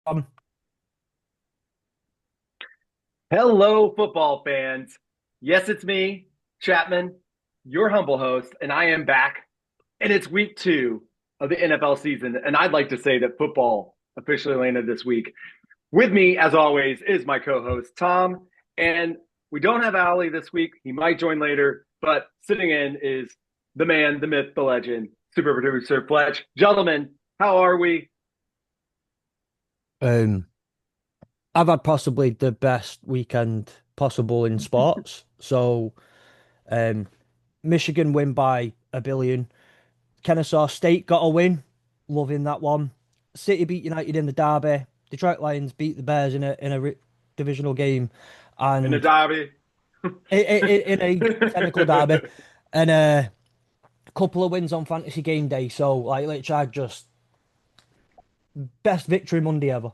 Um, Hello, football fans. Yes, it's me, Chapman, your humble host, and I am back. And it's week two of the NFL season. And I'd like to say that football officially landed this week. With me, as always, is my co host, Tom. And we don't have Ali this week. He might join later, but sitting in is the man, the myth, the legend, super producer Fletch. Gentlemen, how are we? um, I've had possibly the best weekend possible in sports. Um, Michigan win by a billion. Kennesaw State got a win. Loving that one. City beat United in the derby. Detroit Lions beat the Bears in a divisional game, In the and derby. in a technical derby, and a couple of wins on fantasy game day. So like, literally, I just best victory Monday ever.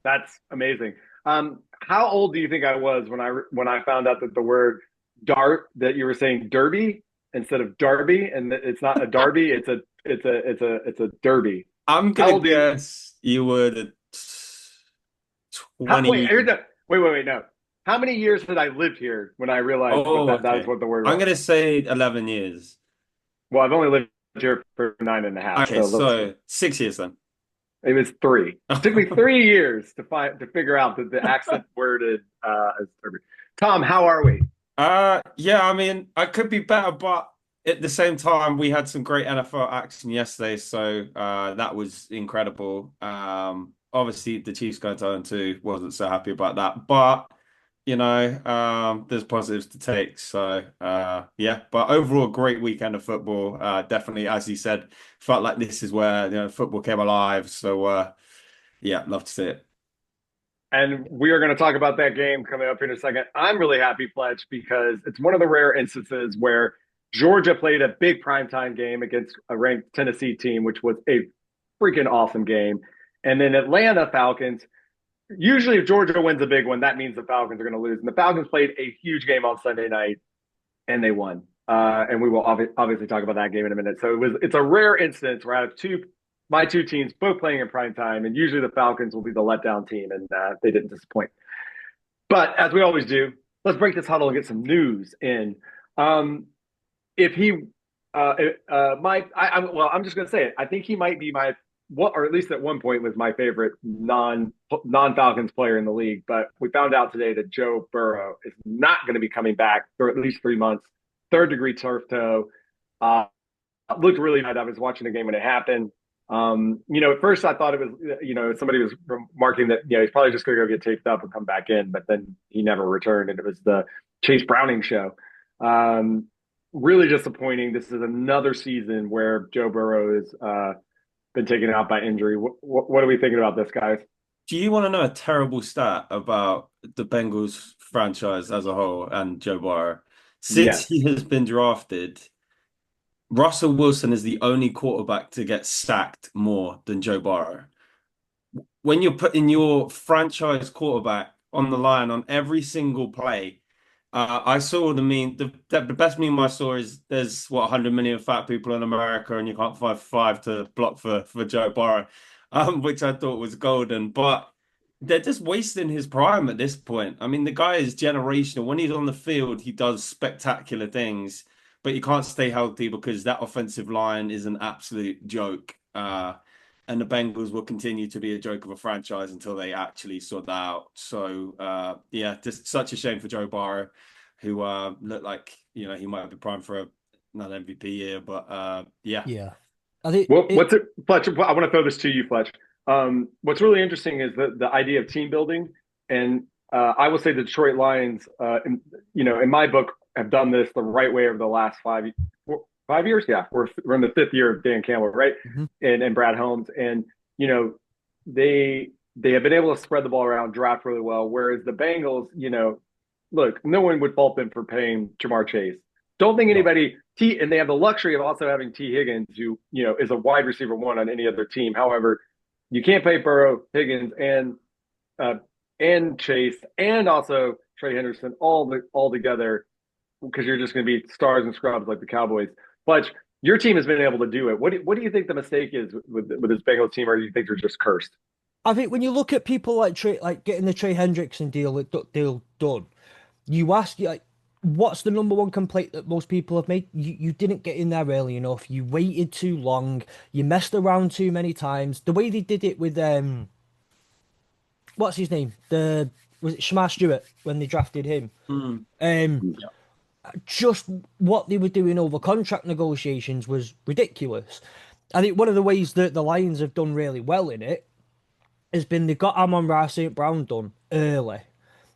That's amazing. How old do you think I was when I found out that the word dart that you were saying derby instead of derby, and that it's not a derby, it's a derby. I'm How gonna old do you? guess you were the Wait, 20. no. How many years had I lived here when I realized what Oh, that was okay. what the word I'm was? gonna say 11 years. Well, I've only lived here for 9.5, Okay, so let's. so 6 years then. It was three. Took me 3 years to figure out that the accent worded as derby. Tom, how are we? Yeah, I mean, I could be better, but at the same time, we had some great NFL action yesterday, so that was incredible. Obviously, the Chiefs going to 0-2, wasn't so happy about that, but there's positives to take. So yeah, but overall, great weekend of football. Definitely, as you said, felt like this is where football came alive. So yeah, love to see it. And we are going to talk about that game coming up here in a second. I'm really happy, Fletch, because it's one of the rare instances where Georgia played a big primetime game against a ranked Tennessee team, which was a freaking awesome game. And then Atlanta Falcons. Usually, if Georgia wins a big one, that means the Falcons are going to lose. And the Falcons played a huge game on Sunday night, and they won. And we will obviously talk about that game in a minute. So it's a rare instance where I have my two teams both playing in prime time, and usually the Falcons will be the letdown team, and they didn't disappoint. But as we always do, let's break this huddle and get some news in. Um, if he, I'm just going to say it. I think he might be my what, or at least at one point was my favorite non Falcons player in the league. But we found out today that Joe Burrow is not going to be coming back for at least 3 months. Third degree turf toe. Uh, Looked really bad. I was watching the game when it happened. At first I thought it was, somebody was remarking that, he's probably just going to go get taped up and come back in, but then he never returned, and it was the Chase Browning show. Um, Really disappointing. This is another season where Joe Burrow has been taken out by injury. What are we thinking about this, guys? Do you want to know a terrible stat about the Bengals franchise as a whole and Joe Burrow? Since Yes. he has been drafted, Russell Wilson is the only quarterback to get sacked more than Joe Burrow. When you're putting your franchise quarterback on the line on every single play, I saw the meme. The best meme I saw is there's 100 million fat people in America, and you can't find five to block for Joe Burrow, which I thought was golden. But they're just wasting his prime at this point. I mean, the guy is generational. When he's on the field, he does spectacular things, but you can't stay healthy because that offensive line is an absolute joke. And the Bengals will continue to be a joke of a franchise until they actually sort that out. So yeah, just such a shame for Joe Burrow, who looked like he might be primed for another MVP year. But yeah, Yeah, I think Well, it. what's it, Fletch? I want to throw this to you, Fletch. What's really interesting is the idea of team building, and I will say the Detroit Lions, in my book, have done this the right way over the last 5 years. Yeah, we're in the fifth year of Dan Campbell, right, Mhm. and Brad Holmes, and you know they have been able to spread the ball around, draft really well. Whereas the Bengals, look, no one would fault them for paying Jamar Chase. Don't think No. anybody and they have the luxury of also having T Higgins, who is a wide receiver one on any other team. However, you can't pay Burrow, Higgins, uh, and Chase, and also Trey Henderson all together because you're just going to be stars and scrubs like the Cowboys. But your team has been able to do it. What do you think the mistake is with this Bengals team, or do you think they're just cursed? I think when you look at people like like getting the Trey Hendrickson deal done, you ask like, what's the number one complaint that most people have made? You didn't get in there early enough. You waited too long. You messed around too many times. The way they did it with what's his name? The Was it Shamar Stewart when they drafted him? Mm. Um, Yeah. just what they were doing over contract negotiations was ridiculous. I think one of the ways that the Lions have done really well in it has been they got Amon-Ra St. Brown done early.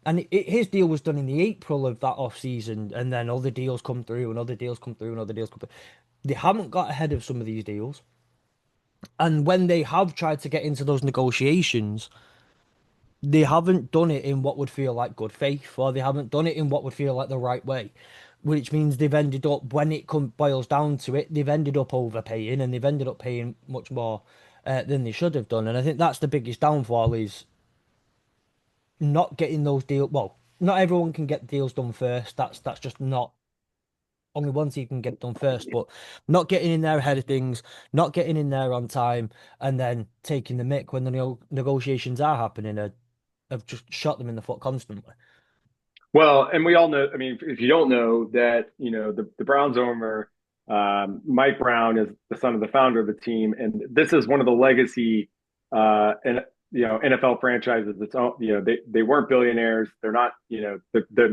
And his deal was done in the April of that off season, and then other deals come through, and other deals come through, and other deals come through. They haven't got ahead of some of these deals, and when they have tried to get into those negotiations, they haven't done it in what would feel like good faith, or they haven't done it in what would feel like the right way, which means they've ended up, when boils down to it, they've ended up overpaying, and they've ended up paying much more than they should have done. And I think that's the biggest downfall is not getting those deals. Well, not everyone can get deals done first. That's just not, only one team can get it done first. But not getting in there ahead of things, not getting in there on time, and then taking the mick when the negotiations are happening, have just shot them in the foot constantly. Well, and we all know, I mean, if you don't know that, the Browns owner, Mike Brown is the son of the founder of the team. And this is one of the legacy, and, NFL franchises. It's, they weren't billionaires. They're not, their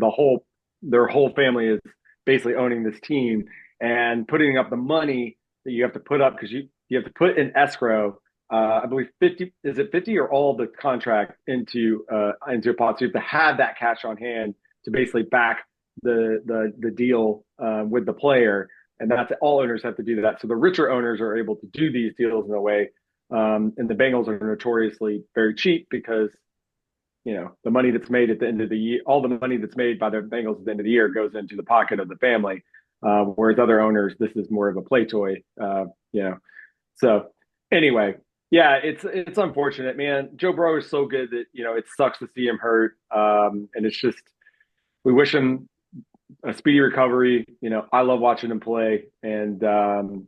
whole family is basically owning this team and putting up the money that you have to put up because you have to put in escrow. I believe 50, is it 50 or all the contract into a pot. So you have to have that cash on hand to basically back the deal with the player, and that's all owners have to do that. So the richer owners are able to do these deals in a way, and the Bengals are notoriously very cheap because the money that's made at the end of the year, all the money that's made by the Bengals at the end of the year goes into the pocket of the family, whereas other owners, this is more of a play toy, you know. So anyway, yeah, it's unfortunate, man. Joe Burrow is so good that it sucks to see him hurt, and it's just we wish him a speedy recovery. I love watching him play, and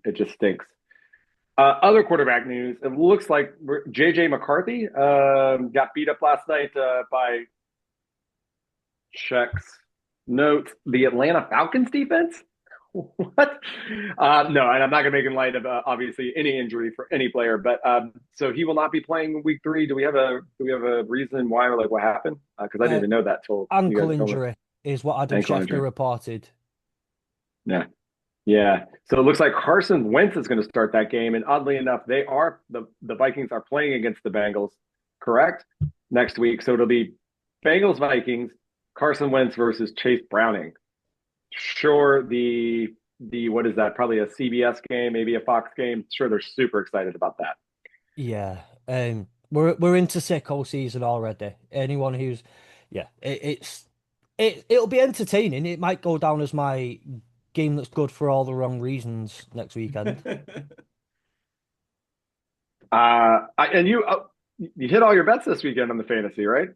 it just stinks. Other quarterback news: it looks like JJ McCarthy got beat up last night by checks note the Atlanta Falcons defense. What? No, and I'm not going to make in light of obviously any injury for any player, but so he will not be playing week 3. Do we have a reason why, or like what happened? Because I didn't Uh, even know that till you Ankle guys told me. injury is what Adam Ankle Schefter injury. reported. Yeah, yeah. So it looks like Carson Wentz is going to start that game, and oddly enough, the Vikings are playing against the Bengals, correct? Next week, so it'll be Bengals Vikings, Carson Wentz versus Chase Browning. Sure, the what is that? Probably a CBS game, maybe a Fox game. Sure, they're super excited about that. Yeah, we're into sicko season already. Anyone who's, yeah, it'll be entertaining. It might go down as my game that's good for all the wrong reasons next weekend. And you hit all your bets this weekend on the fantasy, right?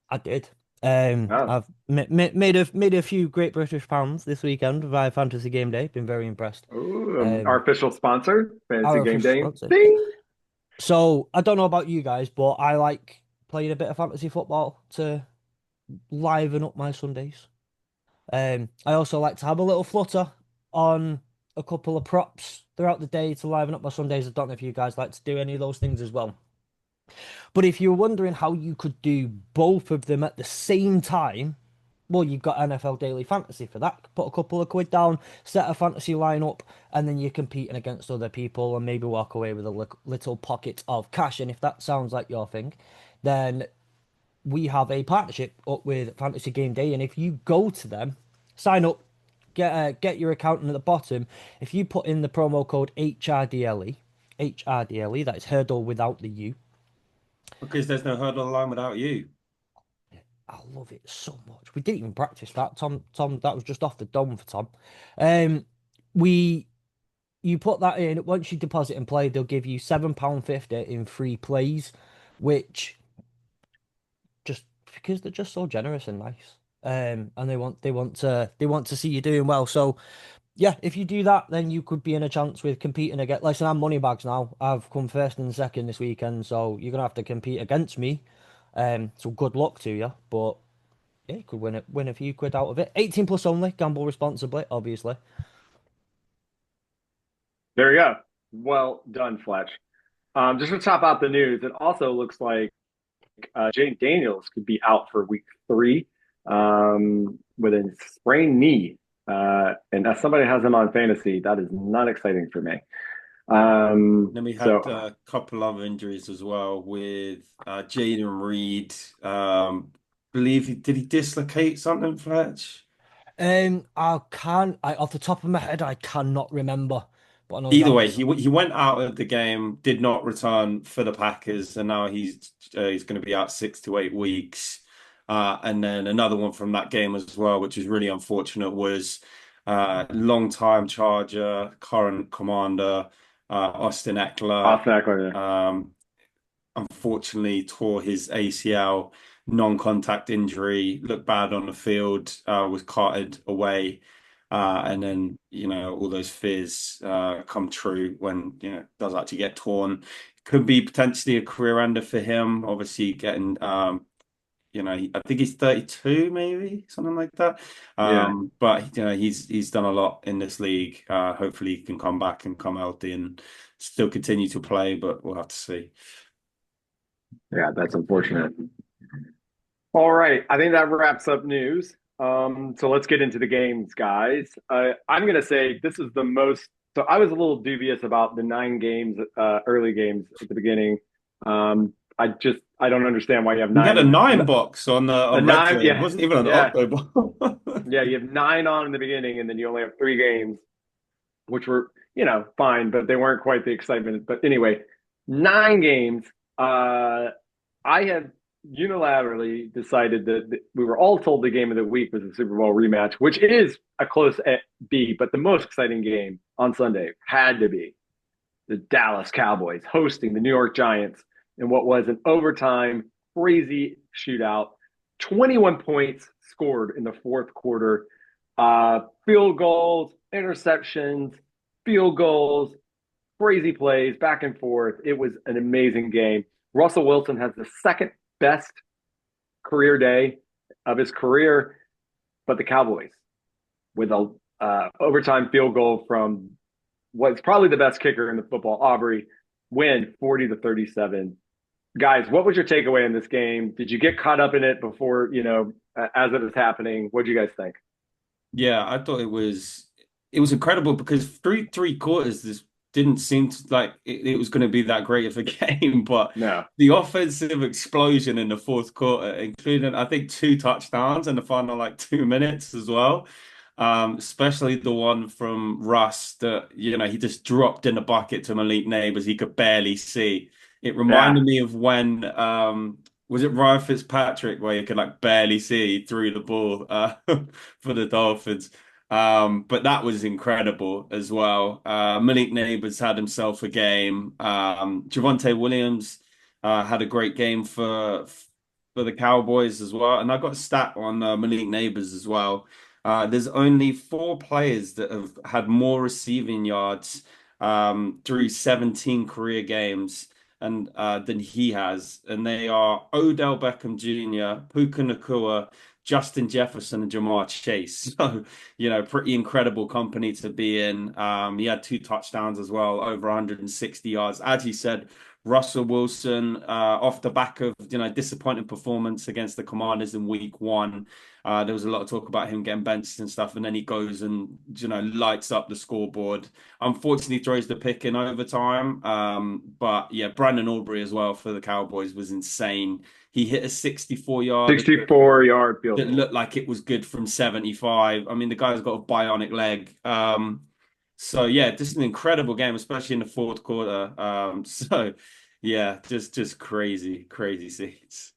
I did. Oh, I've made a few Great British pounds this weekend via Fantasy Game Day. Been very impressed. ooh, our Um, official sponsor, Fantasy our Game official Day. sponsor. Ding. So I don't know about you guys, but I like playing a bit of fantasy football to liven up my Sundays. I also like to have a little flutter on a couple of props throughout the day to liven up my Sundays. I don't know if you guys like to do any of those things as well. But if you're wondering how you could do both of them at the same time, well, you've got NFL Daily Fantasy for that. Put a couple of quid down, set a fantasy lineup, and then you're competing against other people and maybe walk away with a little pocket of cash. And if that sounds like your thing, then we have a partnership up with Fantasy Game Day, and if you go to them, sign up, get your account, and at the bottom, if you put in the promo code HRDLE, that is hurdle without the U. Because there's no hurdle line without you. I love it so much. We didn't even practice that, Tom. That was just off the dome for Tom. Um, we You put that in. Once you deposit and play, they'll give you £7.50 in free plays, which just because they're just so generous and nice. And they want to see you doing well. So Yeah, if you do that, then you could be in a chance with competing against. Listen, I'm money bags now. I've come first and second this weekend, so you're gonna have to compete against me. So good luck to you. But yeah, you could win a few quid out of it. 18 plus only. Gamble responsibly, obviously. There you go. Well done, Fletch. Just to top out the news, it also looks like Jane Daniels could be out for week 3 with a sprained knee. And as somebody has him on fantasy, that is not exciting for me. Then we So had a couple other injuries as well with Jaden Reed. Believe did he dislocate something, Fletch? I can't. Off the top of my head, I cannot remember. But I know he's Either out. way, he went out of the game, did not return for the Packers, and now he's going to be out 6 to 8 weeks. And then another one from that game as well, which is really unfortunate, was long-time Charger, current Commander, Austin Eckler. Austin Eckler. Um, unfortunately tore his ACL, non-contact injury, looked bad on the field, was carted away. And then, all those fears come true when, it does actually get torn. Could be potentially a career ender for him, obviously getting I think he's 32, maybe something like that. Yeah, But he's done a lot in this league. Hopefully he can come back and come healthy and still continue to play, but we'll have to see. yeah, that's unfortunate. All right, I think that wraps up news. So let's get into the games, guys. I'm going to say this is the most. So I was a little dubious about the 9 games, early games at the beginning. I don't understand why you have We had a nine, nine box on a on red nine. zone. It Yeah, wasn't even an yeah, octo. yeah. You have 9 on in the beginning, and then you only have 3 games, which were fine, but they weren't quite the excitement. But anyway, 9 games. I have unilaterally decided that we were all told the game of the week was the Super Bowl rematch, which is a close B, but the most exciting game on Sunday had to be the Dallas Cowboys hosting the New York Giants in what was an overtime crazy shootout. 21 points scored in the fourth quarter. Field goals, interceptions, field goals, crazy plays, back and forth. It was an amazing game. Russell Wilson has the second best career day of his career, but the Cowboys with a overtime field goal from what's probably the best kicker in the football, Aubrey, win 40-37. Guys, what was your takeaway in this game? Did you get caught up in it before, as it was happening? What do you guys think? Yeah, I thought it was incredible because through 3 quarters, this didn't seem like it was going to be that great of a game, but No. the offensive explosion in the fourth quarter, including I think 2 touchdowns in the final like 2 minutes as well. Especially the one from Russ that he just dropped in the bucket to Malik Neighbors he could barely see. It Yeah. reminded me of when was it Ryan Fitzpatrick where you could like barely see through the ball for the Dolphins. But that was incredible as well. Malik Neighbors had himself a game. Javonte Williams had a great game for the Cowboys as well. And I got a stat on Malik Neighbors as well. There's only 4 players that have had more receiving yards through 17 career games and than he has, and they are Odell Beckham Jr., Puka Nacua, Justin Jefferson, and Jamar Chase. So, pretty incredible company to be in. He had 2 touchdowns as well, over 160 yards. As you said, Russell Wilson, off the back of disappointing performance against the Commanders in Week 1. There was a lot of talk about him getting benched and stuff, and then he goes and lights up the scoreboard. Unfortunately, throws the pick in overtime. But yeah, Brandon Aubrey as well for the Cowboys was insane. He hit a 64 yarder 64-yard field that goal. looked like it was good from 75. I mean, the guy's got a bionic leg. So yeah, just an incredible game, especially in the fourth quarter. So yeah, just crazy, crazy scenes.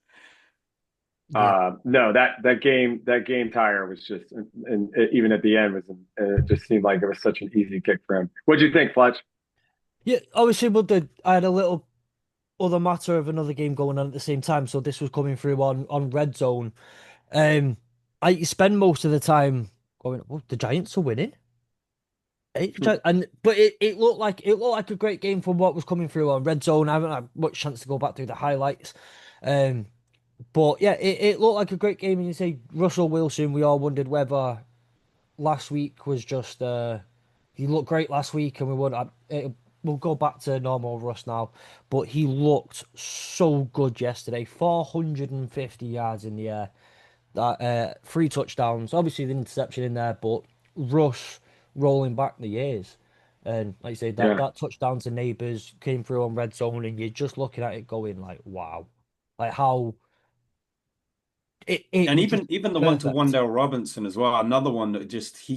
Yeah. No, that game tire was just, and even at the end was, it just seemed like it was such an easy kick for him. What do you think, Fletch? Yeah, obviously, I had a little other matter of another game going on at the same time, so this was coming through on red zone. Um, I spend most of the time going, well, the Giants are winning. But it looked like a great game from what was coming through on Red Zone. I haven't had much chance to go back through the highlights. Um, but yeah, it looked like a great game. And you say Russell Wilson, we all wondered whether last week was just he looked great last week, and we'll go back to normal Russ now. But he looked so good yesterday. 450 yards in the air, that three touchdowns. Obviously, the interception in there, but Russ rolling back the years. And like you say, that Yeah. that touchdown to Neighbors came through on red zone, and you're just looking at it going like, wow, like how it And was just even the one to perfect. Wandale Robinson as well, another one that just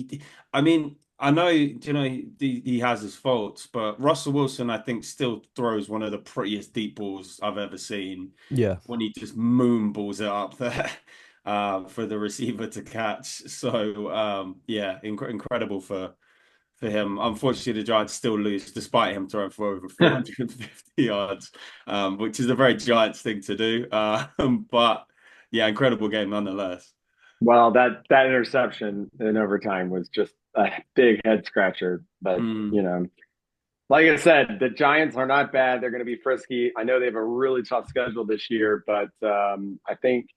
I mean, I know he has his faults, but Russell Wilson I think still throws one of the prettiest deep balls I've ever seen Yeah. when he just moon balls it up there for the receiver to catch. So yeah, incredible for him. Unfortunately, the Giants still lose despite him throwing for over 450 yards, which is a very Giants thing to do. But yeah, incredible game nonetheless. Well, that interception in overtime was just a big head scratcher. But Mm. like I said, the Giants are not bad. They're going to be frisky. I know they have a really tough schedule this year, but I think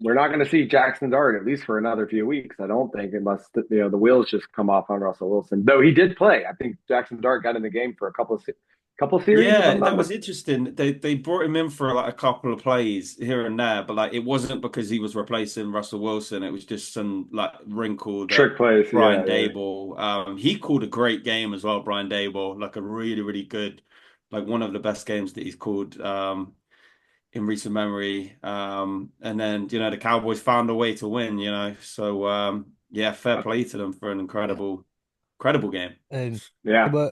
we're not going to see Jackson Dart at least for another few weeks. I don't think, unless the wheels just come off on Russell Wilson. Though he did play. I think Jackson Dart got in the game for a couple series, if I'm Yeah, not that was mistaken. interesting. They brought him in for like a couple of plays here and there, but like it wasn't because he was replacing Russell Wilson. It was just some like wrinkle that Trick plays. Brian Yeah, yeah. Dable. He called a great game as well. Brian Dable, like a really really good, like one of the best games that he's called in recent memory. And then the Cowboys found a way to win. So yeah, fair play to them for an Yeah. incredible game. There Yeah. were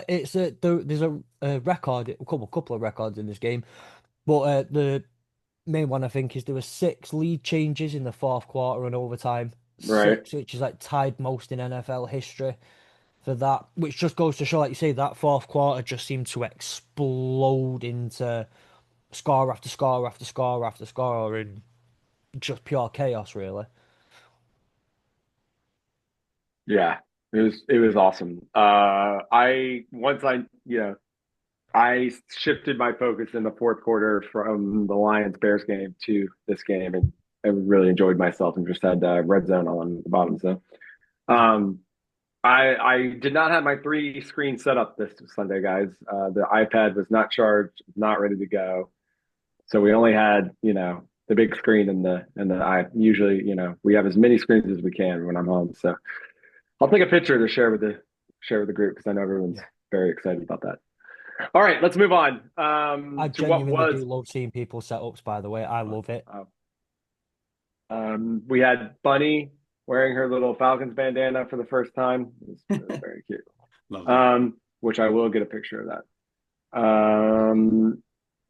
there's a record, a couple of records in this game, but the main one I think is there were six lead changes in the fourth quarter and overtime. Right. Six, which is like tied most in NFL history for that, which just goes to show, like you say, that fourth quarter just seemed to explode into score after score after score after score and just pure chaos, really. Yeah. It was awesome. I once I shifted my focus in the fourth quarter from the Lions Bears game to this game, and I really enjoyed myself and just had red zone on the bottom. So um, I did not have my three screen set up this Sunday, guys. The iPad was not charged, not ready to go, so we only had the big screen and the I usually we have as many screens as we can when I'm home. So I'll take a picture to share with the group because I know everyone's Yeah. very excited about that. All right, let's move on I to what genuinely do was. love seeing people setups, by the way. I love it. Uh, we had Bunny wearing her little Falcons bandana for the first time. It was very cute. Lovely. Which I will get a picture of that.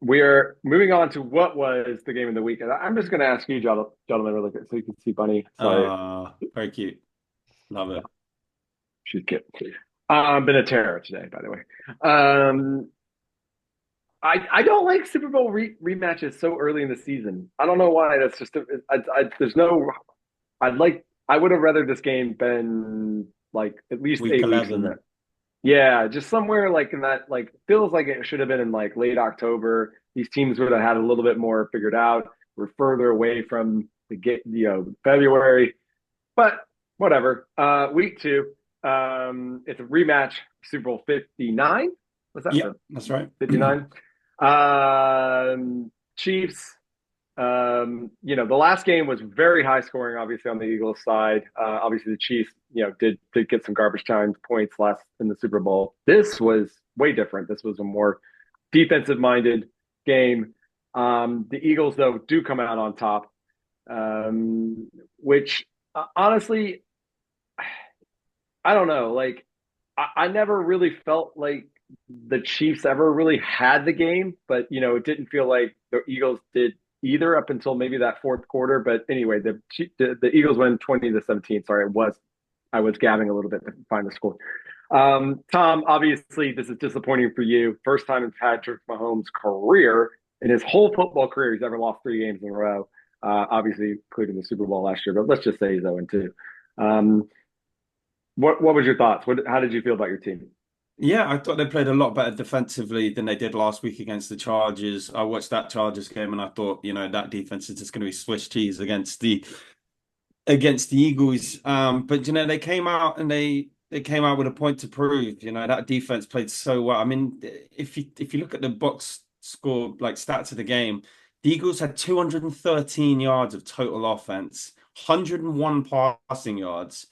We are moving on to what was the game of the week. And I'm just going to ask you, gentlemen, really quick, so you can see Bunny. Sorry, Very cute. Love yeah, it. she's cute. Been a terror today, by the way. Um, I don't like Super Bowl rematches so early in the season. I don't know why. That's just there's no. I would have rather this game been like at least Week 8 weeks in that. 11. Yeah, just somewhere like in that, like feels like it should have been in like late October. These teams would have had a little bit more figured out. We're further away from February, but whatever. Week two, it's a rematch. Super Bowl 59. Was that Yeah, the that's right. 59? Chiefs. The last game was very high scoring, obviously on the Eagles side. Obviously the Chiefs, did get some garbage time points last in the Super Bowl. This was way different. This was a more defensive minded game. The Eagles, though, do come out on top, which honestly, I don't know. Like, I never really felt like the Chiefs ever really had the game, but it didn't feel like the Eagles did either up until maybe that fourth quarter. But anyway, the Eagles win 20-17. Sorry, I was gabbing a little bit to find the score. Tom, obviously this is disappointing for you. First time in Patrick Mahomes' career, in his whole football career, he's ever lost three games in a row. Obviously, including the Super Bowl last year, but let's just say he's 0-2. Um, What was your thoughts? How did you feel about your team? Yeah, I thought they played a lot better defensively than they did last week against the Chargers. I watched that Chargers game and I thought, that defense is just going to be Swiss cheese against the Eagles. But they came out and they came out with a point to prove. That defense played so well. I mean, if you look at the box score like stats of the game, the Eagles had 213 yards of total offense, 101 passing yards.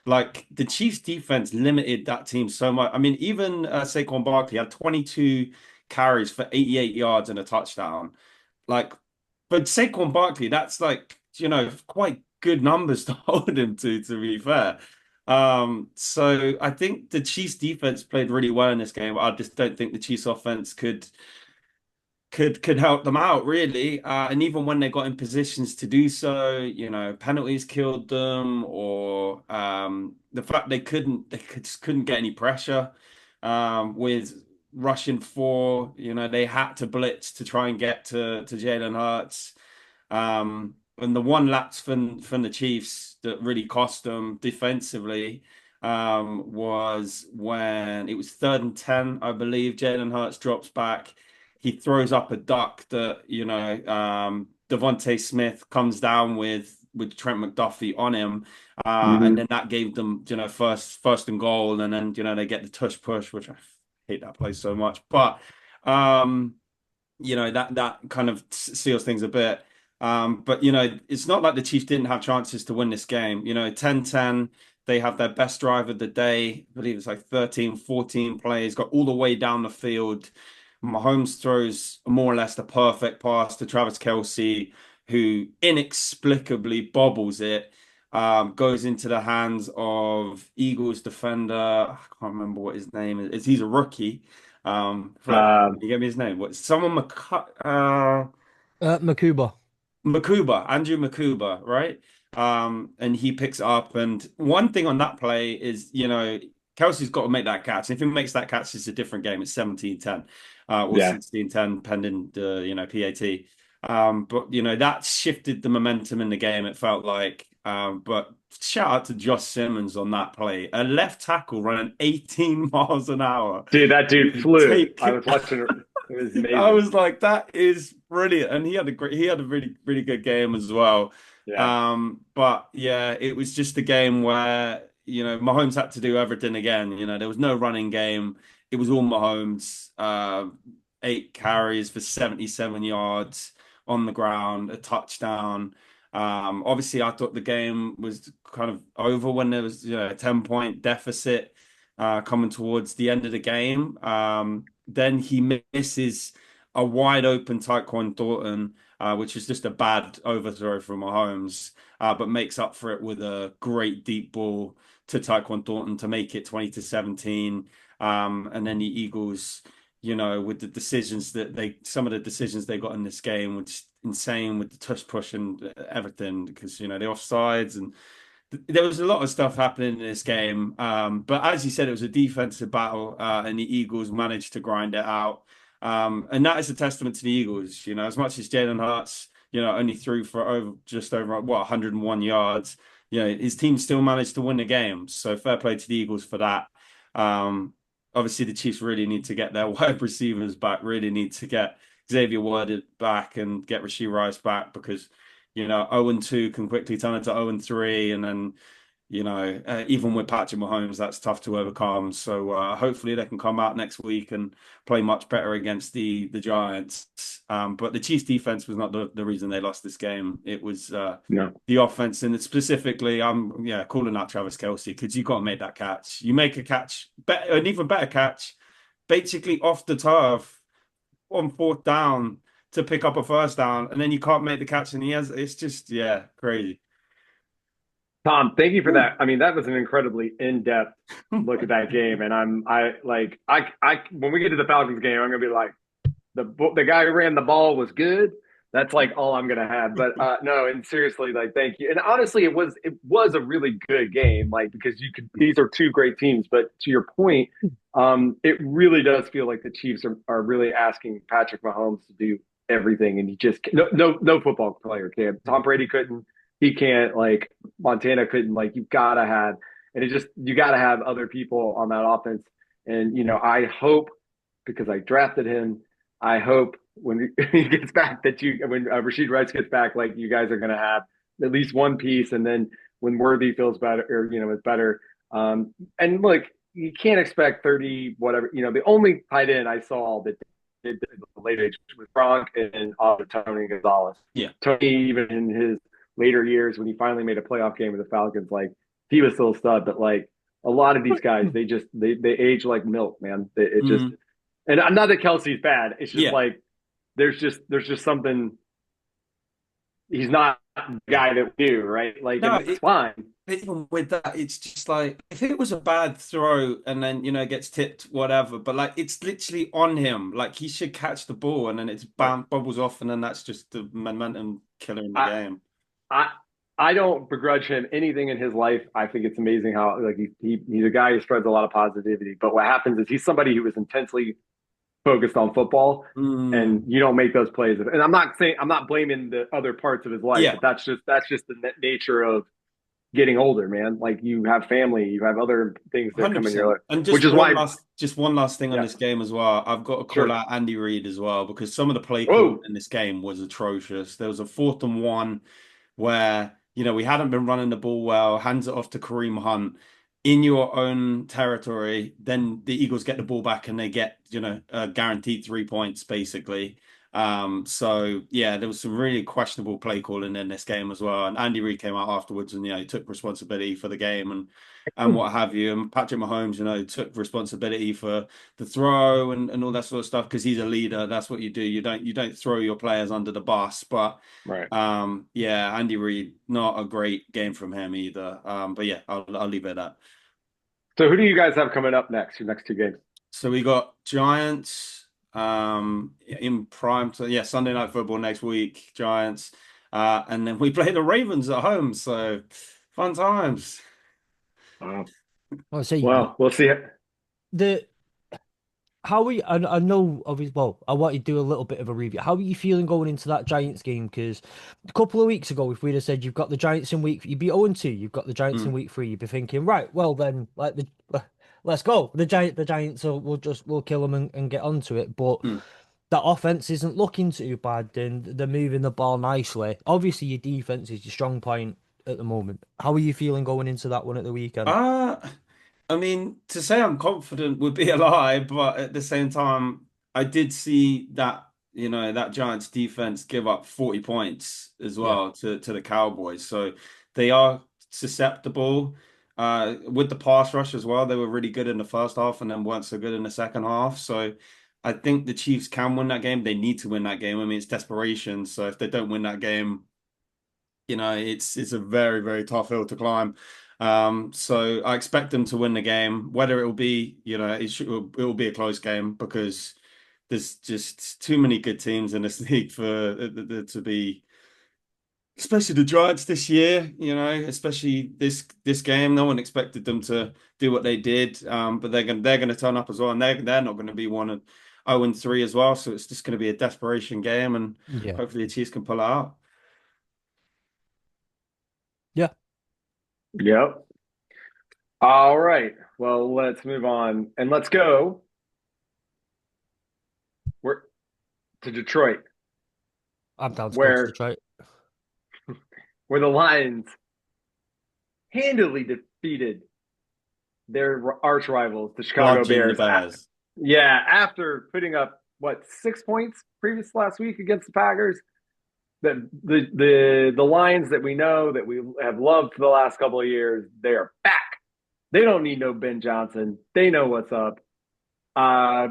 Like the Chiefs defense limited that team so much. I mean, even Saquon Barkley had 22 carries for 88 yards and a touchdown. Like, but Saquon Barkley, that's like, quite good numbers to hold him to be fair. So I think the Chiefs defense played really well in this game. I just don't think the Chiefs offense could help them out really. And even when they got in positions to do so, penalties killed them, or the fact just couldn't get any pressure with rushing four. They had to blitz to try and get to Jalen Hurts. And the one lapse from the Chiefs that really cost them defensively was when it was 3rd and 10, I believe. Jalen Hurts drops back. He throws up a duck that, Devontae Smith comes down with Trent McDuffie on him. And Hmm. then that gave them, first and goal. And then, they get the tush push, which I hate that play so much. But that kind of seals things a bit. But it's not like the Chiefs didn't have chances to win this game. 10-10, they have their best drive of the day. I believe it's like 13, 14 plays, got all the way down the field. Mahomes throws more or less the perfect pass to Travis Kelce, who inexplicably bobbles it. Goes into the hands of Eagles defender. I can't remember what his name is. He's a rookie. Fletch, Um, you get me his name? What? Someone Makuba. Makuba, Andrew Makuba, right? And he picks it up. And one thing on that play is, Kelsey's got to make that catch. And if he makes that catch, it's a different game. It's 17-10, or yeah. 16-10, pending the, PAT. But that shifted the momentum in the game, it felt like. But shout out to Josh Simmons on that play. A left tackle running 18 miles an hour Dude, that dude to flew. I take was watching it. It was I amazing. was like, that is brilliant. And he had a really, really good game as well. Yeah. But yeah, it was just a game where, Mahomes had to do everything again. There was no running game. It was all Mahomes, 8 carries for 77 yards on the ground, a touchdown. Obviously, I thought the game was kind of over when there was, a 10-point deficit coming towards the end of the game. Then he misses a wide open Tyquan Thornton, which is just a bad overthrow from Mahomes, but makes up for it with a great deep ball to Tyquan Thornton to make it 20-17. And then the Eagles, with some of the decisions they got in this game, which insane with the tush push and everything, because the offsides, and there was a lot of stuff happening in this game. But as you said, it was a defensive battle, and the Eagles managed to grind it out. And that is a testament to the Eagles. As much as Jalen Hurts, only threw for just over 101 yards. His team still managed to win the game. So fair play to the Eagles for that. Um, Obviously, the Chiefs really need to get their wide receivers back. Really need to get Xavier Word back and get Rashee Rice back, because 0-2 can quickly turn into 0-3, and then even with Patrick Mahomes, that's tough to overcome. So hopefully they can come out next week and play much better against the Giants. But the Chiefs defense was not the reason they lost this game. It was No. the offense, and specifically, I'm calling out Travis Kelce, because you got to make that catch. You make a catch, an even better catch, basically off the turf on 4th down to pick up a first down, and then you can't make the catch, and it's just crazy. Tom, thank you for Woo. that. I mean, that was an incredibly in-depth look at that game. And when we get to the Falcons game, I'm gonna be like, the guy who ran the ball was good. That's like all I'm gonna have. But no, and seriously, like thank you. And honestly, it was a really good game, like because these are two great teams. But to your point, it really does feel like the Chiefs are really asking Patrick Mahomes to do everything, and he just no football player can. Tom Brady couldn't. He can't. Like Montana couldn't. Like you've got to have. And it just you got to have other people on that offense. And I hope because I drafted him, I hope when he gets back that when Rashid Rice gets back, like you guys are going to have at least one piece, and then when Worthy feels better or is better, and look, you can't expect 30 whatever. The only tight end I saw that did the late age was Gronk and Tony Gonzalez. Yeah. Tony, even in his later years when he finally made a playoff game with the Falcons, like he was still a stud, but like a lot of these guys, they age like milk, man. It just Mm, and not that Kelsey's bad. It's just yeah. like there's just something. He's not the guy that we do, right? Like, No, and that's fine. even with that, it's just like if it was a bad throw and then gets tipped, whatever. But like it's literally on him. Like he should catch the ball and then it's Right. bam bubbles off and then that's just the momentum killer in the I game. I I don't begrudge him anything in his life. I think it's amazing how like he's a guy who spreads a lot of positivity. But what happens is he's somebody who is intensely focused on football, and Mm, you don't make those plays. And I'm not blaming the other parts of his life, yeah. but that's just the nature of getting older, man. Like you have family, you have other things that come in your 100%. life, And which is why, just one last thing on yeah, this game as well. I've got to call sure. out Andy Reid as well because some of the play call Whoa, in this game was atrocious. There was a 4th and 1 where, we hadn't been running the ball well, hands it off to Kareem Hunt in your own territory. Then the Eagles get the ball back and they get, a guaranteed 3 points basically. So yeah, there was some really questionable play calling in this game as well. And Andy Reid came out afterwards and he took responsibility for the game and what have you. And Patrick Mahomes, took responsibility for the throw and all that sort of stuff because he's a leader. That's what you do. You don't throw your players under the bus. But right. yeah, Andy Reid, not a great game from him either. But yeah, I'll leave it at that. So who do you guys have coming up next? Your next two games? So we got Giants in prime. So yeah, Sunday Night Football next week, Giants. And then we play the Ravens at home. So fun times. I say Well, we'll see. the how are you, I know obviously well I want you to do a little bit of a review. How are you feeling going into that Giants game? Because a couple of weeks ago, if we'd have said you've got the Giants in you'd be 0-2, you've got the Giants in Mm, week 3, you'd be thinking, right, well then let's go. The Giants we'll kill them and get onto it. But mm. that offense isn't looking too bad and they're moving the ball nicely. Obviously your defense is your strong point at the moment. How are you feeling going into that one at the weekend? Uh, I mean, to say I'm confident would be a lie, but at the same time, I did see that, that Giants defense give up 40 points as Yeah. well to the Cowboys. So they are susceptible. With the pass rush as well, they were really good in the first half and then weren't so good in the second half. So I think the Chiefs can win that game. They need to win that game. I mean, it's desperation. So if they don't win that game, it's a very, very tough hill to climb. So I expect them to win the game. Whether it will be, it will be a close game because there's just too many good teams in this league for to be, especially the Giants this year. Especially this game. No one expected them to do what they did. But they're gonna turn up as well, and they're not going to be 0-3 as well. So it's just going to be a desperation game, and Yeah. hopefully the Chiefs can pull it out. Yeah. Yep. All right. Well, let's move on and let's go. We're to Detroit, I'm down to go to where Detroit. where the Lions handily defeated their arch rivals, the Chicago Bludgeon the Bears. Bears. Yeah, after putting up what 6 points previous last week against the Packers, the Lions that we know that we have loved for the last couple of years, they are back. They don't need no Ben Johnson. They know what's up.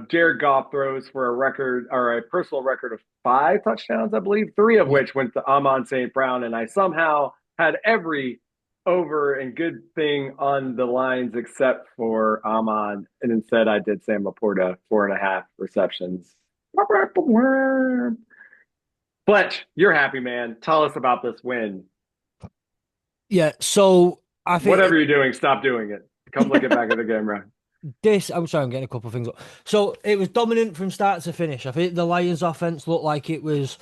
Jared Goff throws for a record or a personal record of 5 touchdowns, I believe, three of Yeah. which went to Amon St. Brown. And I somehow had every over and good thing on the lines except for Amon. And instead, I did Sam Laporta, 4.5 receptions. Fletch, you're happy, man. Tell us about this win. Yeah. So I think Whatever you're doing, stop doing it. Come look it back at the game, right? I'm sorry, I'm getting a couple of things up. So it was dominant from start to finish. I think the Lions offense looked like it was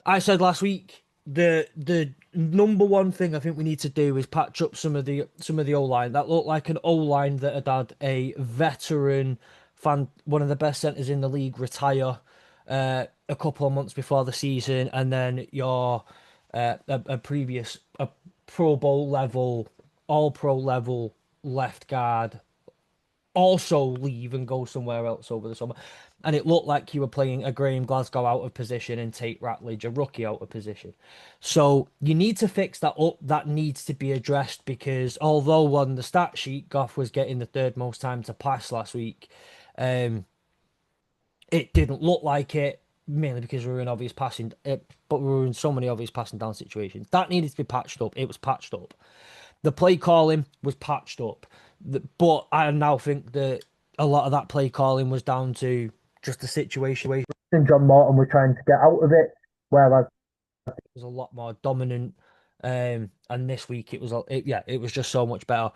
I said last week, The number one thing I think we need to do is patch up some of the O line. That looked like an O line that had a veteran fan, one of the best centers in the league, retire a couple of months before the season, and then your a previous a Pro Bowl level, All Pro level left guard also leave and go somewhere else over the summer. And it looked like you were playing a Graham Glasgow out of position and Tate Ratledge, a rookie, out of position. So you need to fix that up. That needs to be addressed because although on the stat sheet, Goff was getting the third most time to pass last week, um, it didn't look like it, mainly because we were in obvious passing, but we were in so many obvious passing down situations. That needed to be patched up. It was patched up. The play calling was patched up. But I now think that a lot of that play calling was down to just the situation where John Morton was trying to get out of it, whereas it was a lot more dominant. And this week it was, yeah, it was just so much better.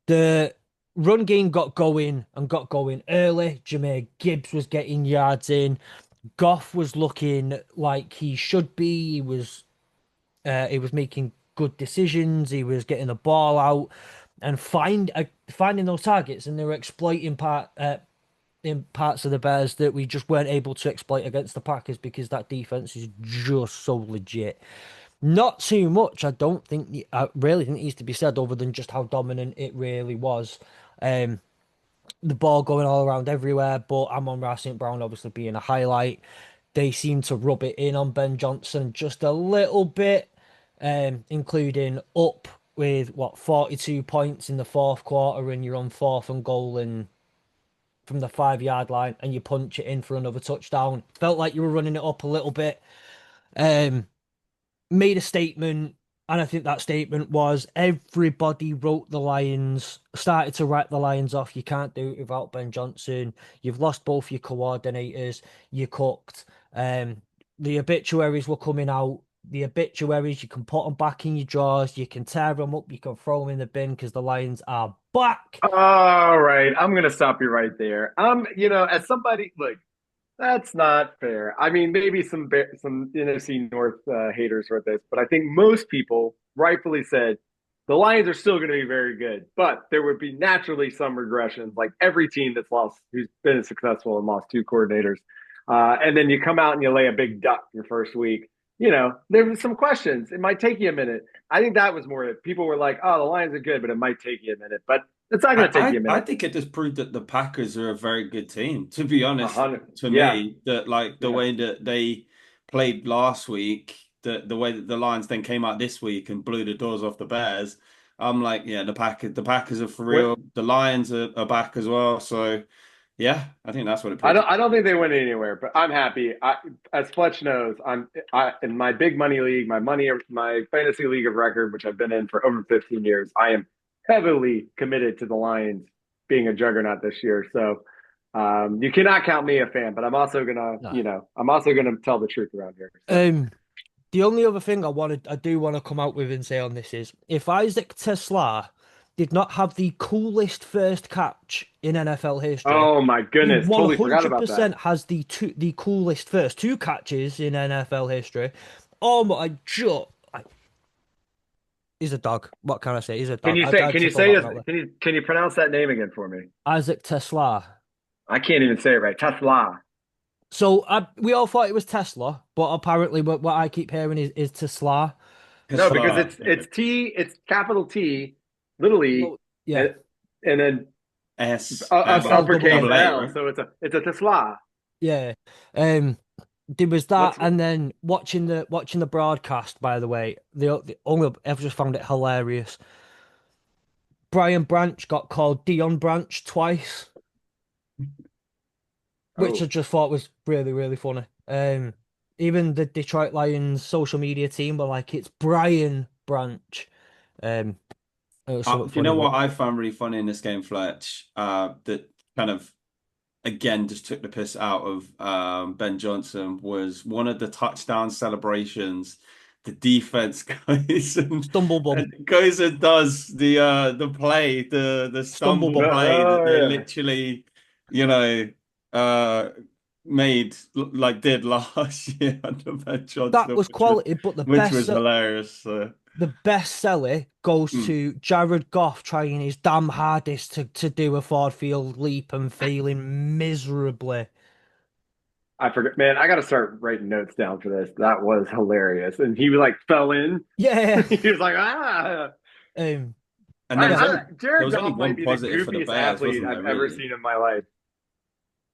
The run game got going and got going early. Jahmyr Gibbs was getting yards in. Goff was looking like he should be. He was making good decisions. He was getting the ball out and finding those targets, and they were exploiting in parts of the Bears that we just weren't able to exploit against the Packers because that defense is just so legit. Not too much, I don't think. I really think needs to be said other than just how dominant it really was. Um, the ball going all around everywhere, but Amon-Ra St. Brown obviously being a highlight. They seem to rub it in on Ben Johnson just a little bit, including up with 42 points in the fourth quarter, and you're on fourth and goal and from the 5 yard line, and you punch it in for another touchdown. Felt like you were running it up a little bit. Um, Made a statement, and I think that statement was everybody wrote the Lions, started to write the Lions off. You can't do it without Ben Johnson. You've lost both your coordinators. You cooked. The obituaries were coming out. The obituaries, you can put them back in your drawers. You can tear them up. You can throw them in the bin because the Lions are back. All right, I'm gonna stop you right there. As somebody, look, that's not fair. I mean, maybe some NFC North haters wrote this, but I think most people rightfully said the Lions are still going to be very good, but there would be naturally some regressions, like every team that's lost, who's been successful and lost two coordinators, and then you come out and you lay a big duck your first week. There was some questions. It might take you a minute. I think that was more that people were like, "Oh, the Lions are good, but it might take you a minute." But it's not going to take you a I minute. think it just proved that the Packers are a very good team. To be honest, 100. to Yeah, me, that like the yeah. way that they played last week, the way that the Lions then came out this week and blew the doors off the Bears, I'm like, yeah, the Packers are for What real. The Lions are back as well. So yeah, I think that's what it I proves. don't think they went anywhere, but I'm happy. As Fletch knows, I in my big money league, my fantasy league of record, which I've been in for over 15 years. I am heavily committed to the Lions being a juggernaut this year. So you cannot count me a fan, but No. I'm also gonna tell the truth around here. So Um, the only other thing I do want to come out with and say on this is if Isaac Tesla did not have the coolest first catch in NFL history, oh my he goodness, totally forgot about that. 100% has the coolest first two catches in NFL history. Oh my god. He's a dog. What can I say? He's a Can dog. you I say? tried Can to you throw say? that one out there. Can you pronounce that name again for me? Isaac Tesla. I can't even say it right. Tesla. So we all thought it was Tesla, but apparently what I keep hearing is Tesla. No, because Tesla, it's capital T, little e, Well, yeah. and and then S L M double uppercase A. double A, L. right? So it's a Tesla. Yeah. There was that, What's and then watching the broadcast. By the way, the only I've just found it hilarious. Brian Branch got called Dion Branch twice, which I oh just thought was really really funny. Even the Detroit Lions social media team were like, "It's Brian Branch." Um, it was something Do you funny, know but what I found really funny in this game, Fletch? That kind of again just took the piss out of Ben Johnson was one of the touchdown celebrations. The defense Stumblebum, goes and does the play, the stumble Stumblebum. play that oh they yeah. literally, you know, uh did last year under Ben That Johnson, was quality, but which was hilarious. So, the best seller goes mm. to Jared Goff trying his damn hardest to do a forward field leap and failing miserably. I forget, man. I got to start writing notes down for this. That was hilarious, and he like fell in. Yeah. He was like, ah. Um, And there was yeah. only there Jared was only Goff might one be the positive for the goofiest Bears, athlete wasn't I've there? ever Really, seen in my life.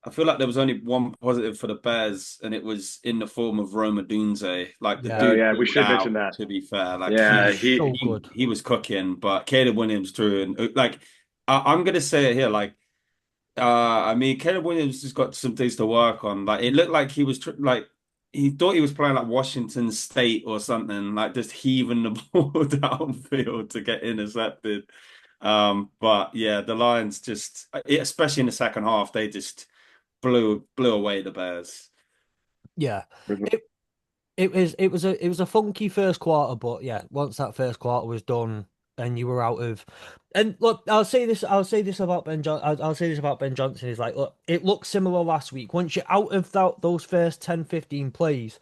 I feel like there was only one positive for the Bears, and it was in the form of Roma Dunze. Like the Yeah. Oh dude yeah, we balled should mention out. that. To be fair, like Yeah, He's he so good. he was cooking, but Caleb Williams threw and like I'm gonna say it here, like I mean Caleb Williams has got some things to work on. Like it looked like he was like he thought he was playing like Washington State or something, like just heaving the ball downfield to get intercepted. But yeah, the Lions just, especially in the second half, they just blew away the Bears. Yeah. It it was a funky first quarter, but yeah, once that first quarter was done and you were out of and look, I'll say this about I'll say this about Ben Johnson is like, look, it looked similar last week. Once you're out of those first 10, 15 plays,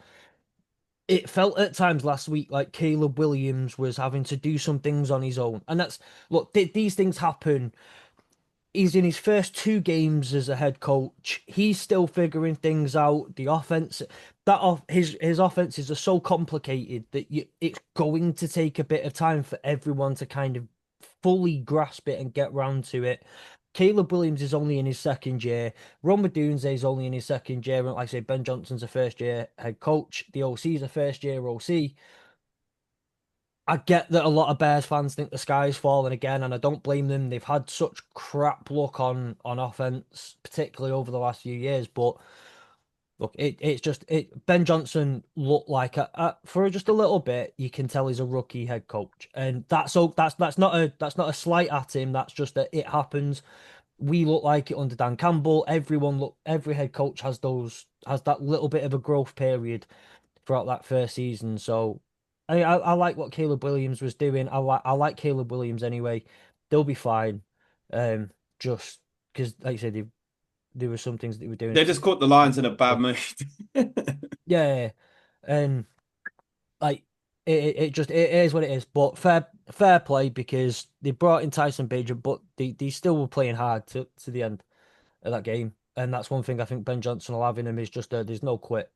it felt at times last week like Caleb Williams was having to do some things on his own. And that's look, these things happen. He's in his first two games as a head coach. He's still figuring things out. The offense, his offenses are so complicated that it's going to take a bit of time for everyone to kind of fully grasp it and get round to it. Caleb Williams is only in his second year. Ron Dunze is only in his second year. And like I say, Ben Johnson's a first year head coach. The OC is a first year OC. I get that a lot of Bears fans think the sky's falling again, and I don't blame them. They've had such crap luck on offense, particularly over the last few years. But look, it's just Ben Johnson looked like for just a little bit. You can tell he's a rookie head coach, and that's not a slight at him. That's just that it happens. We look like it under Dan Campbell. Every head coach has that little bit of a growth period throughout that first season. So I like what Caleb Williams was doing. I like Caleb Williams anyway. They'll be fine. Um, just because, like I said, there were some things that they were doing. They just caught the Lions in a bad mood. Yeah, and like it just it is what it is. But fair play because they brought in Tyson Bagent, but they still were playing hard to the end of that game. And that's one thing I think Ben Johnson will have in him is just there's no quit.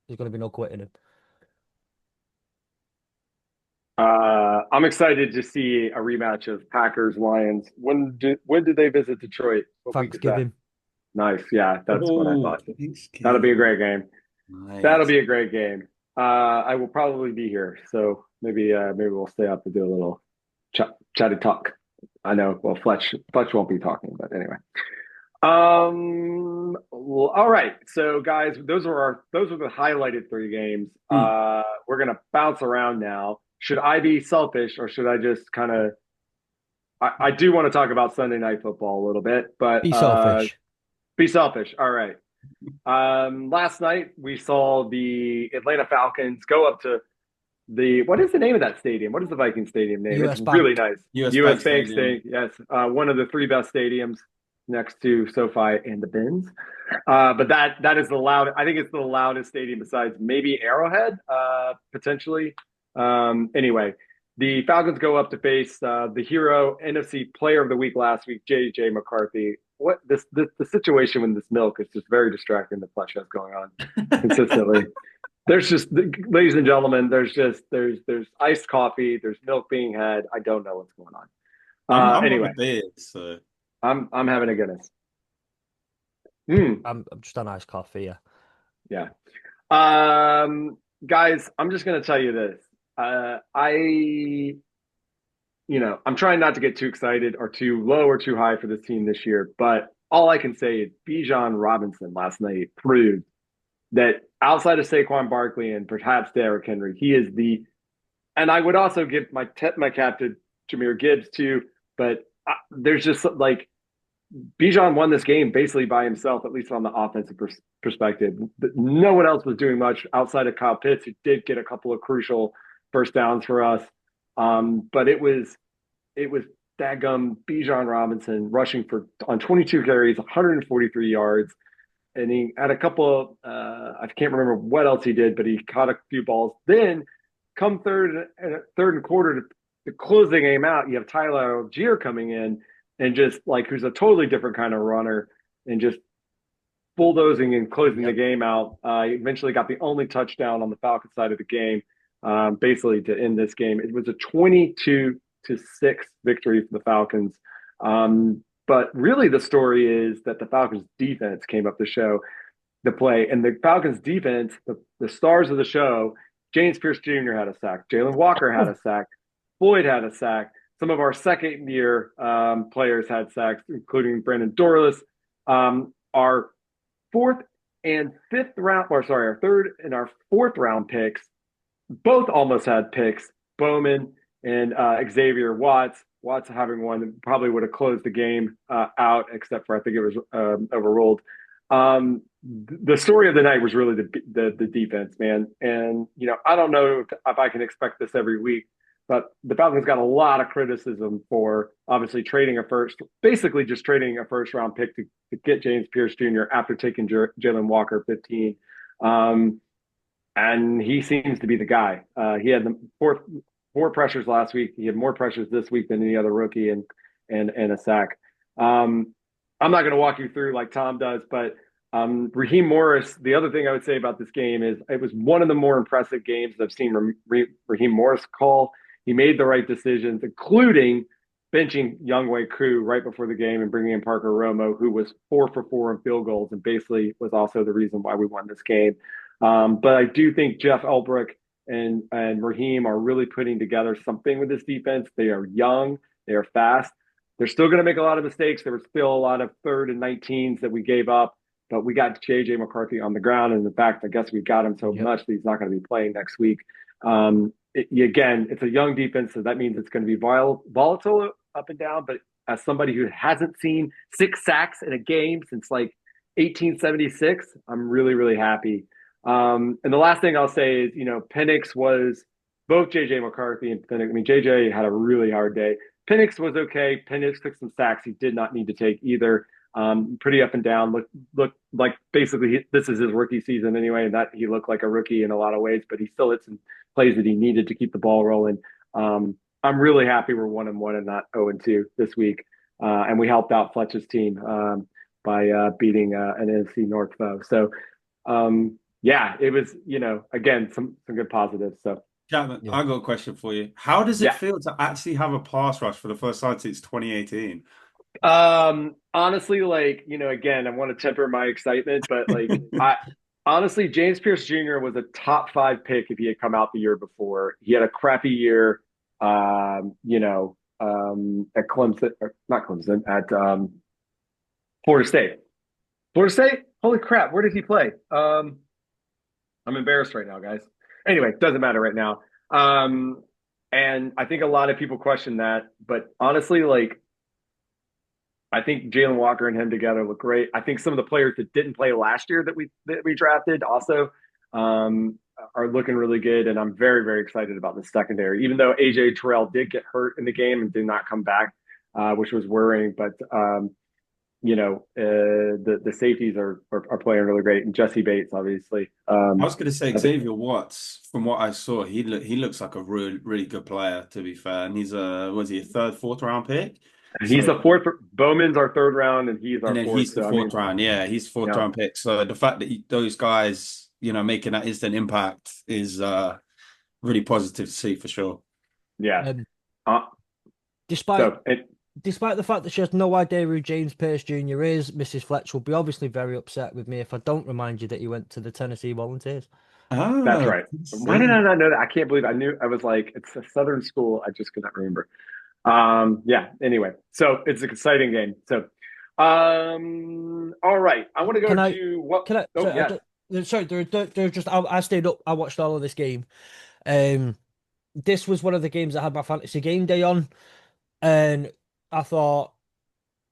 There's going to be no quit in him. I'm excited to see a rematch of Packers Lions. When did they visit Detroit? What week is that? Thanksgiving. Nice. Yeah, that's what I Oh, thought. thanks, That'll be a kid. great game. That'll Nice. be a great game. I will probably be here, so maybe we'll stay up to do a little chatty talk. I know. Well, Fletch won't be talking, but anyway. Well, all right. So, guys, those are the highlighted three games. Hmm. We're gonna bounce around now. Should I be selfish or should I just kind of? I do want to talk about Sunday Night Football a little bit, but Be selfish. be selfish. All right. Last night we saw the Atlanta Falcons go up to the what is the name of that stadium? What is the Viking Stadium name? It's US really Bank. nice. US US Bank Bank Stadium. Stadium. Yes, one of the three best stadiums next to SoFi and the Bins. But that is the loud. I think it's the loudest stadium besides maybe Arrowhead, potentially. Anyway, the Falcons go up to face the hero NFC Player of the Week last week, JJ McCarthy. What the situation with this milk is just very distracting. The Fletch has going on consistently. There's just, ladies and gentlemen, there's iced coffee, there's milk being had. I don't know what's going on. I'm on the Anyway, beard, so I'm having a Guinness. Mm, I'm just on iced coffee. Yeah. yeah. Um, guys, I'm just gonna tell you this. I'm trying not to get too excited or too low or too high for this team this year, but all I can say is Bijan Robinson last night proved that outside of Saquon Barkley and perhaps Derrick Henry, he is and I would also give my cap to Jahmyr Gibbs too, but there's just like Bijan won this game basically by himself, at least on the offensive perspective. No one else was doing much outside of Kyle Pitts, who did get a couple of crucial first downs for us. But it was daggum Bijan Robinson rushing for on 22 carries, 143 yards. and he had a couple of I can't remember what else he did, but he caught a few balls. Then come third and quarter to close the game out, you have Tyler Algier coming in and just like who's a totally different kind of runner and just bulldozing and closing the Yep. game out. He eventually got the only touchdown on the Falcons side of the game, basically to end this game. It was a 22-6 victory for the Falcons. But really, the story is that the Falcons defense came up to show the play, and the Falcons defense, the stars of the show, James Pierce Jr. had a sack, Jalen Walker had a sack, Floyd had a sack. Some of our second year players had sacks, including Brandon Dorlus. Our fourth and fifth round, or sorry, our third and our fourth round picks both almost had picks. Bowman and Xavier Watts. Watts having one that probably would have closed the game out, except for I think it was overruled. The story of the night was really the defense, man. And I don't know if I can expect this every week, but the Falcons got a lot of criticism for obviously basically just trading a first round pick to get James Pierce Jr. after taking Jalen Walker 15. And he seems to be the guy. He had the four pressures last week. He had more pressures this week than any other rookie, and a sack. I'm not going to walk you through like Tom does, but Raheem Morris. The other thing I would say about this game is it was one of the more impressive games I've seen Raheem Morris call. He made the right decisions, including benching Younghoe Koo right before the game and bringing in Parker Romo, who was 4 for 4 in field goals and basically was also the reason why we won this game. But I do think Jeff Ulbrich and Raheem are really putting together something with this defense. They are young, they are fast. They're still going to make a lot of mistakes. There were still a lot of 3rd and 19s that we gave up, but we got JJ McCarthy on the ground. And in fact, I guess we got him so much that he's not going to be playing next week. Again, it's a young defense, so that means it's going to be volatile up and down. But as somebody who hasn't seen 6 sacks in a game since like 1876, I'm really, really happy. And the last thing I'll say is, Penix was both JJ McCarthy and Penix. I mean, JJ had a really hard day. Penix was okay. Penix took some sacks he did not need to take either. Pretty up and down. Looked like basically this is his rookie season anyway, and that he looked like a rookie in a lot of ways, but he still hit some plays that he needed to keep the ball rolling. I'm really happy we're 1-1 and not 0-2 this week, and we helped out Fletcher's team by beating an NFC North foe. So. Yeah, it was, again, some good positives. So, Chapman, Yeah. I got a question for you. How does it yeah. feel to actually have a pass rush for the first time since 2018? Honestly, like, again, I want to temper my excitement, but like, I honestly, James Pierce Jr. was a top 5 pick if he had come out the year before. He had a crappy year, at Clemson, or not Clemson, at Florida State. Florida State? Holy crap, where did he play? I'm embarrassed right now, guys. Anyway, doesn't matter right now. And I think a lot of people question that, but honestly, like I think Jalen Walker and him together look great. I think some of the players that didn't play last year that we drafted also are looking really good, and I'm very, very excited about the secondary. Even though AJ Terrell did get hurt in the game and did not come back, which was worrying, but the safeties are playing really great, and Jesse Bates, obviously. I was going to say Xavier Watts. From what I saw, he looks like a really really good player. To be fair, and he's was he a 3rd, 4th round pick? He's So the fourth. Bowman's our 3rd round, and he's and our then fourth. he's the So I fourth mean, round. Yeah, he's fourth yeah, round pick. So the fact that those guys, making that instant impact is really positive to see for sure. yeah. Um, Uh, despite so it, despite the fact that she has no idea who James Pierce Jr. is, Mrs. Fletch will be obviously very upset with me if I don't remind you that he went to the Tennessee Volunteers. that's Ah, right. Why did I see. not know that? I can't believe I knew. I was like, it's a Southern school. I just could not remember. Yeah. Anyway, so it's an exciting game. So, all right. I want to go Can I? to what? Can I? Oh, yes. Sorry, they're just. I stayed up. I watched all of this game. Um, this was one of the games I had my fantasy game day on, and I thought.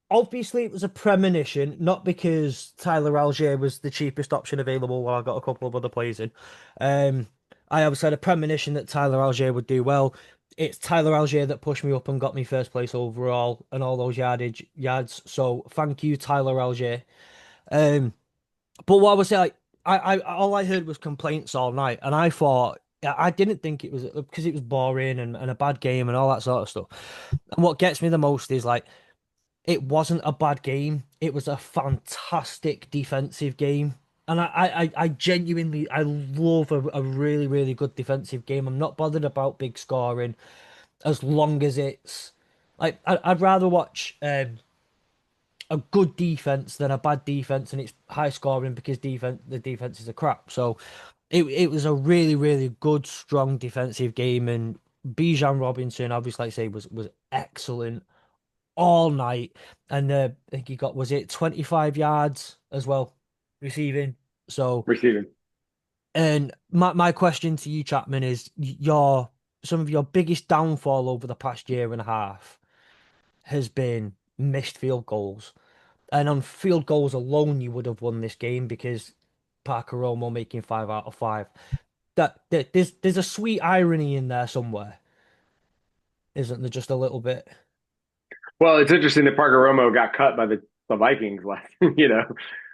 Obviously, it was a premonition, not because Tyler Algier was the cheapest option available while I got a couple of other players in. Um, I obviously had a premonition that Tyler Algier would do well. It's Tyler Algier that pushed me up and got me first place overall and all those yards. So thank you, Tyler Algier. Um, But what I was saying, like, I all I heard was complaints all night, and I thought I didn't think it was because it was boring and a bad game and all that sort of stuff. And what gets me the most is like it wasn't a bad game. It was a fantastic defensive game. And I genuinely I love a really, really good defensive game. I'm not bothered about big scoring as long as it's like I'd rather watch a good defense than a bad defense and it's high scoring because the defenses are crap. So it was a really, really good, strong defensive game and Bijan Robinson, obviously, like I say, was excellent all night. And I think he got, was it 25 yards as well, receiving? So, Receiving. and my question to you, Chapman, is your some of your biggest downfall over the past year and a half has been missed field goals. And on field goals alone, you would have won this game because Parker Romo making 5 out of 5. There's a sweet irony in there somewhere, isn't there? Just a little bit. Well, it's interesting that Parker Romo got cut by the Vikings last,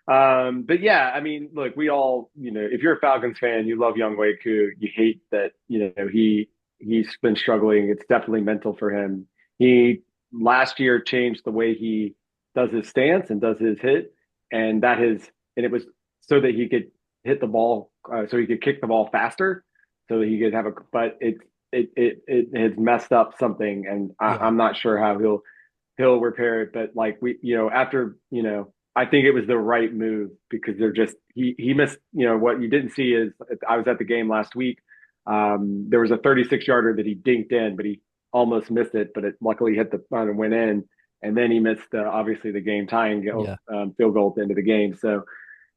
But yeah, I mean, look, we all, if you're a Falcons fan, you love Young Waku. You hate that, he's been struggling. It's definitely mental for him. He last year changed the way he does his stance and does his hit, and and it was so that he could hit the ball, so he could kick the ball faster, so that he could have but it has messed up something, and Yeah, I'm not sure how he'll repair it. But like after, I think it was the right move because they're just he missed. What you didn't see is I was at the game last week. There was a 36 yarder that he dinked in, but he almost missed it. But it luckily hit the front and went in. And then he missed obviously the game tying yeah. field goal at the end of the game. So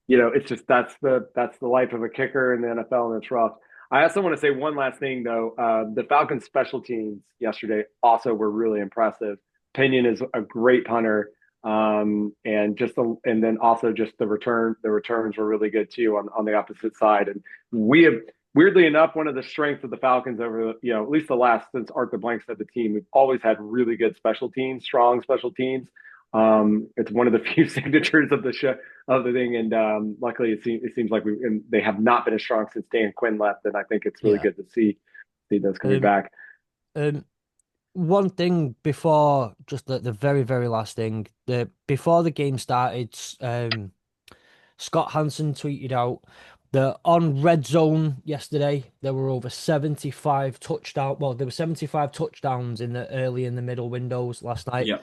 it's just that's the life of a kicker in the NFL, and it's rough. I also want to say one last thing though. The Falcons special teams yesterday also were really impressive. Pinion is a great punter, and then also just the returns were really good too on the opposite side. And we have weirdly enough one of the strengths of the Falcons over at least the last since Arthur Blank said the team, we've always had really good special teams, strong special teams. It's one of the few signatures of the show of the thing. And luckily, it seems like they have not been as strong since Dan Quinn left, and I think it's really Yeah. good to see those coming Um, back. um, One thing before, just the very, very last thing, before the game started, Scott Hansen tweeted out that on Red Zone yesterday, there were over 75 touchdowns. Well, there were 75 touchdowns in the early and the middle windows last night. Yeah.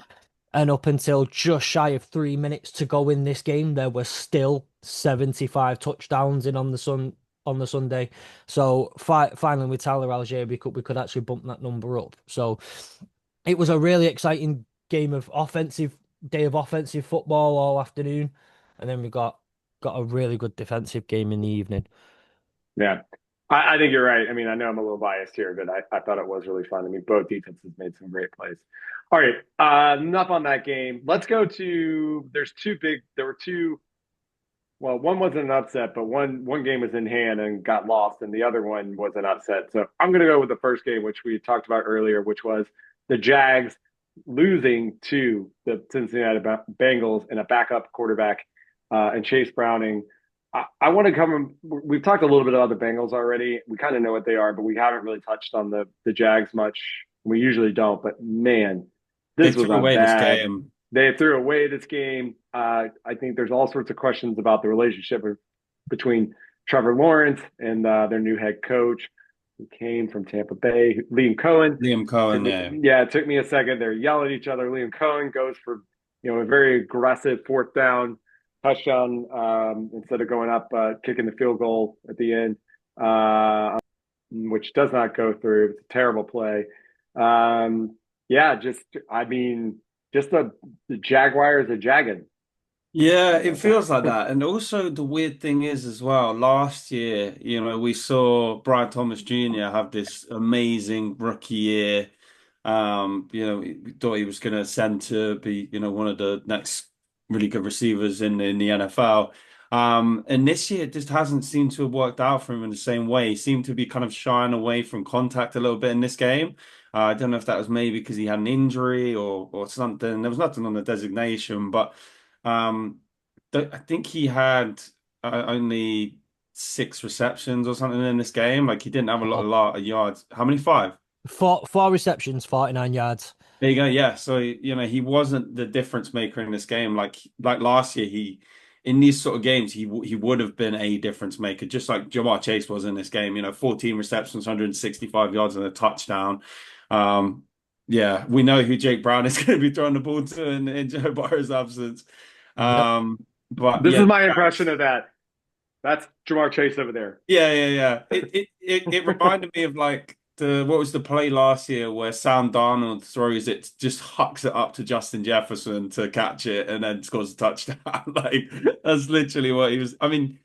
And up until just shy of 3 minutes to go in this game, there were still 75 touchdowns in on the Sunday. So finally, with Tyler Algier, we could actually bump that number up. So it was a really exciting game of offensive day of offensive football all afternoon, and then we got a really good defensive game in the evening. Yeah. I think you're right. I mean, I know I'm a little biased here, but I thought it was really fun. I mean, both defenses made some great plays. All right. Enough on that game. Let's go to there were two. Well, one wasn't an upset, but one game was in hand and got lost, and the other one was an upset. So I'm going to go with the first game, which we talked about earlier, which was the Jags losing to the Cincinnati Bengals and a backup quarterback and Chase Browning. I want to come. We've talked a little bit about the Bengals already. We kind of know what they are, but we haven't really touched on the Jags much. We usually don't. But man, They this was threw a away this bad. game. They threw away this game. I think there's all sorts of questions about the relationship between Trevor Lawrence and their new head coach, who came from Tampa Bay, Liam Cohen. Liam Cohen, yeah. Yeah, it took me a second. They're yelling at each other. Liam Cohen goes for a very aggressive fourth down touchdown instead of going up kicking the field goal at the end, which does not go through. It's a terrible play. Yeah, just I mean, just the Jaguars are jagging. Yeah, How it about that? feels like that. And also the weird thing is as well, last year, we saw Brian Thomas Jr. have this amazing rookie year. We thought he was going to ascend to be, one of the next really good receivers in the NFL. And this year it just hasn't seemed to have worked out for him in the same way. He seemed to be kind of shying away from contact a little bit in this game. I don't know if that was maybe because he had an injury or something. There was nothing on the designation, but I think he had only 6 receptions or something in this game. Like he didn't have a Oh, lot of yards. How many? Five? four receptions, 49 yards. There you go. Yeah. So, he wasn't the difference maker in this game. Like last year, in these sort of games, he would have been a difference maker, just like Jamar Chase was in this game. 14 receptions, 165 yards and a touchdown. Um, yeah, we know who Jake Brown is going to be throwing the ball to in Joe Burrow's absence. Yep. But This yeah, is my Jags. impression of that. That's Jamar Chase over there. Yeah, yeah, yeah. It reminded me of like the what was the play last year where Sam Darnold throws it, just hucks it up to Justin Jefferson to catch it and then scores a touchdown. Like that's literally what he was. I mean,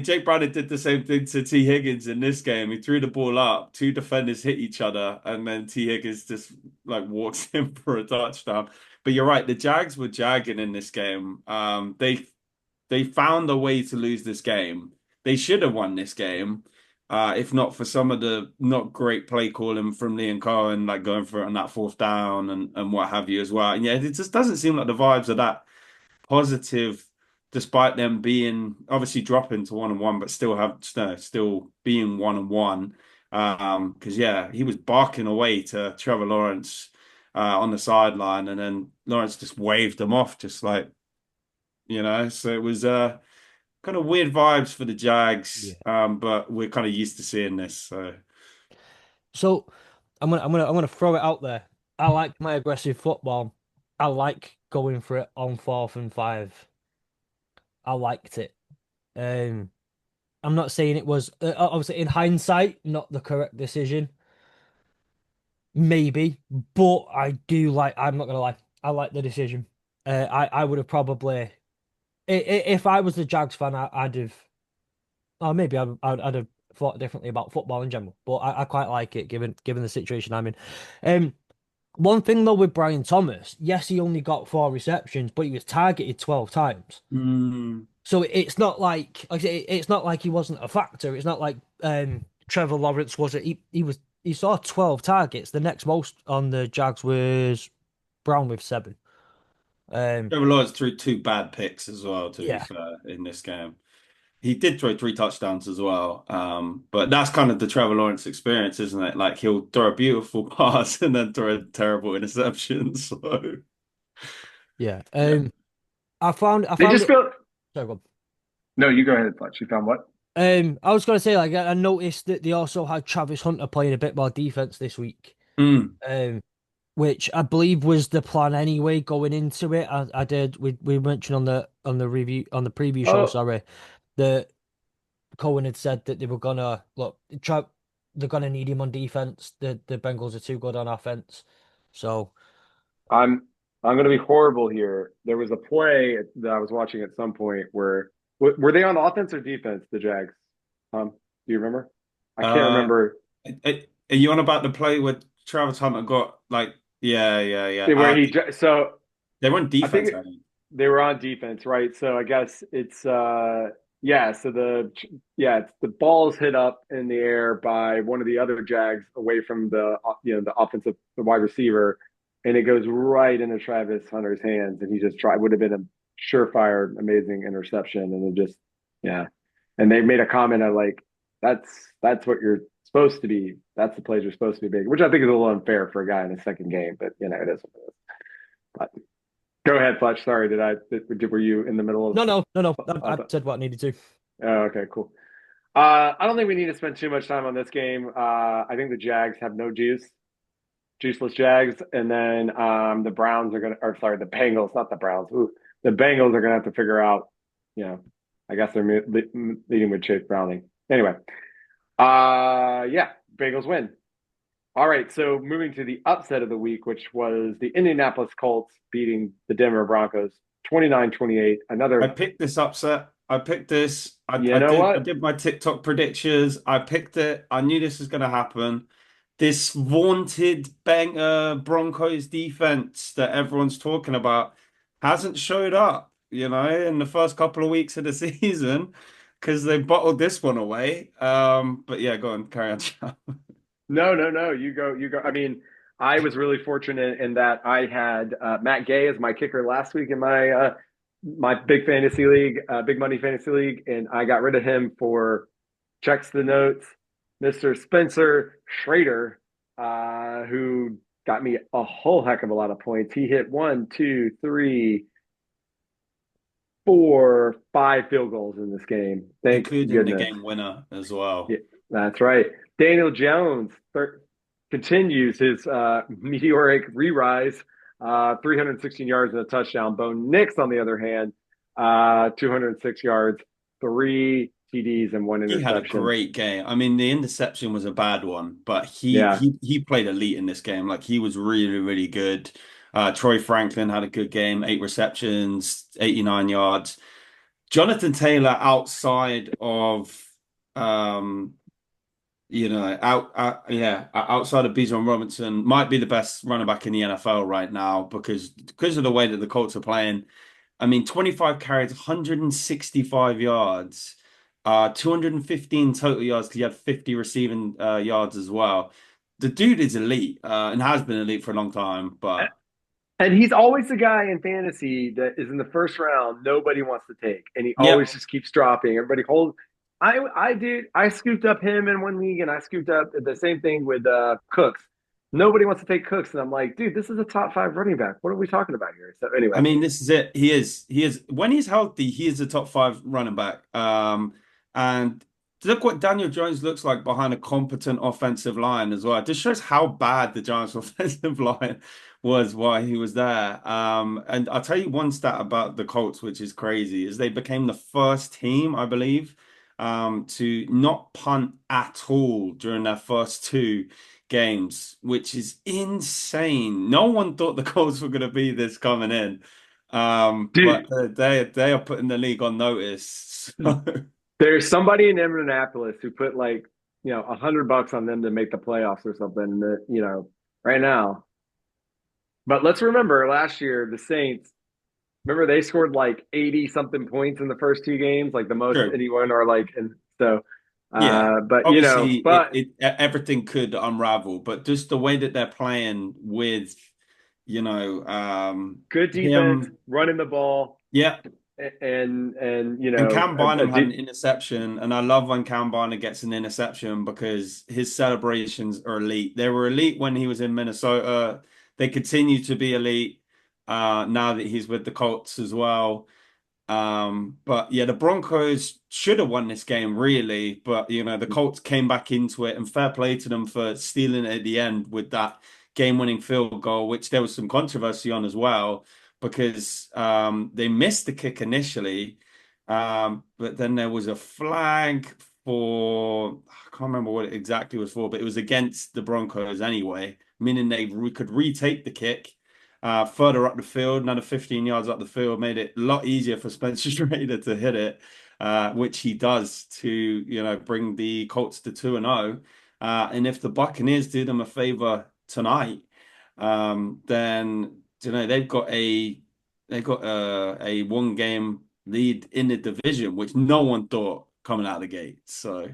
Jake Browning did the same thing to T. Higgins in this game. He threw the ball up, two defenders hit each other, and then T. Higgins just like walks in for a touchdown. But you're right, the Jags were jagging in this game. They found a way to lose this game. They should have won this game, if not for some of the not great play calling from Lee and Cohen, like going for it on that fourth down and what have you as well. And yeah, it just doesn't seem like the vibes are that positive, despite them being obviously dropping to 1-1, but still being 1-1. Because yeah, he was barking away to Trevor Lawrence on the sideline, and then Lawrence just waved him off, just like So it was kind of weird vibes for the Jags, Yeah. but we're kind of used to seeing this. So So I'm gonna throw it out there. I like my aggressive football. I like going for it on 4th and 5. I liked it. Um, I'm not saying it was obviously in hindsight not the correct decision, maybe, but I do like. I'm not gonna lie. I like the decision. I would have probably if I was the Jags fan, I'd have. Or maybe I'd have thought differently about football in general. But I quite like it given the situation I'm in. Um, One thing though with Brian Thomas, yes, he only got 4 receptions, but he was targeted 12 times. mm, So it's not like I say, it's not like he wasn't a factor. It's not like Trevor Lawrence was. He saw 12 targets. The next most on the Jags was Brown with 7. Um, Trevor Lawrence threw two bad picks as well, to be yeah, fair, in this game. He did throw 3 touchdowns as well. But that's kind of the Trevor Lawrence experience, isn't it? Like he'll throw a beautiful pass and then throw a terrible interception. So yeah. yeah. I They found just it. built. Sorry, go on. No, you go ahead, Fletch. You found what? I was gonna say like I noticed that they also had Travis Hunter playing a bit more defense this week. Mm. Um, which I believe was the plan anyway going into it. I did we mentioned on the review on the preview show, Oh, sorry, that Cohen had said that they were gonna look try they're gonna need him on defense. The Bengals are too good on offense. So I'm going to be horrible here. There was a play that I was watching at some point where were they on offense or defense? The Jags. Do you remember? I can't Uh, remember are you on about the play where Travis Hunter got like, yeah, yeah, yeah. where he. So They were on I think defense, I think. they were on defense, right? So I guess it's yeah. So it's the ball's hit up in the air by one of the other Jags away from the offensive the wide receiver, and it goes right into Travis Hunter's hands, and he just tried would have been a surefire, amazing interception, and it just yeah. And they made a comment of like that's what you're supposed to be. That's the plays you're supposed to be making, which I think is a little unfair for a guy in his second game, but it is what it is. But go ahead, Fletch. Sorry, were you in the middle no. I of said what I needed to. oh, okay, cool. I don't think we need to spend too much time on this game. I think the Jags have no juice, juiceless Jags, and then the Browns are gonna, or sorry, the Bengals, not the Browns. Ooh, the Bengals are gonna have to figure out, I guess they're leading with Chase Browning. Anyway, yeah, Bengals win. All right, so moving to the upset of the week, which was the Indianapolis Colts beating the Denver Broncos 29-28. I Another, picked this upset. I picked this. you I know did I what? did my TikTok predictions. I picked it. I knew this was gonna happen. This vaunted banger Broncos defense that everyone's talking about hasn't showed up, in the first couple of weeks of the season because they bottled this one away. But yeah, go on, carry on, Sean. No, no, no. You go. I mean, I was really fortunate in that I had Matt Gay as my kicker last week in my my big fantasy league, big money fantasy league, and I got rid of him for checks the notes, Mr. Spencer Schrader, who got me a whole heck of a lot of points. He hit one, two, three, four, five field goals in this game. Thank including the goodness. game winner as Yeah, well. that's right. Daniel Jones continues his meteoric re-rise, 316 yards and a touchdown. Bo Nix, on the other hand, 206 yards, three TDs and one He had a interception. great game. I mean, the interception was a bad one, but he Yeah. he he played elite in this game. Like he was really, really good. Troy Franklin had a good game, 8 receptions, 89 yards. Jonathan Taylor outside of um outside of Bijan Robinson might be the best running back in the NFL right now because of the way that the Colts are playing. I mean, 25 carries, 165 yards, 215 total yards because he had 50 receiving yards as well. The dude is elite and has been elite for a long time, but And he's always the guy in fantasy that is in the first round nobody wants to take, and he always yep. just keeps dropping. Everybody holds. I did. I scooped up him in one league, and I scooped up the same thing with Cooks. Nobody wants to take Cooks, and I'm like, dude, this is a top five running back. What are we talking about here? So I anyway, mean, this is it. He is when he's healthy, he is a top five running back. And look what Daniel Jones looks like behind a competent offensive line as well. It just shows how bad the Giants' offensive line was while he was there. And I'll tell you one stat about the Colts, which is crazy, is they became the first team, I believe, to not punt at all during their first two games, which is insane. No one thought the Colts were going to be this coming in. But dude, they are putting the league on notice. there's somebody in Indianapolis who put like $100 on them to make the playoffs or something. That right now. But let's remember last year the Saints. Remember they scored like 80 something points in the first two games, like the most True. anyone or like and so Yeah. but Obviously, but everything could unravel, but just the way that they're playing with, good defense, him. running the ball Yeah. and And Cam Bynum had an interception, and I love when Cam Bynum gets an interception because his celebrations are elite. They were elite when he was in Minnesota. They continue to be elite now that he's with the Colts as well. But yeah, the Broncos should have won this game really, but the Colts came back into it, and fair play to them for stealing it at the end with that game-winning field goal, which there was some controversy on as well because they missed the kick initially, but then there was a flag for I can't remember what it exactly was for, but it was against the Broncos anyway, meaning they could retake the kick further up the field, another 15 yards up the field, made it a lot easier for Spencer Schrader to hit it, which he does to, bring the Colts to 2-0. And if the Buccaneers do them a favor tonight, then they've got a one game lead in the division, which no one thought coming out of the gate. So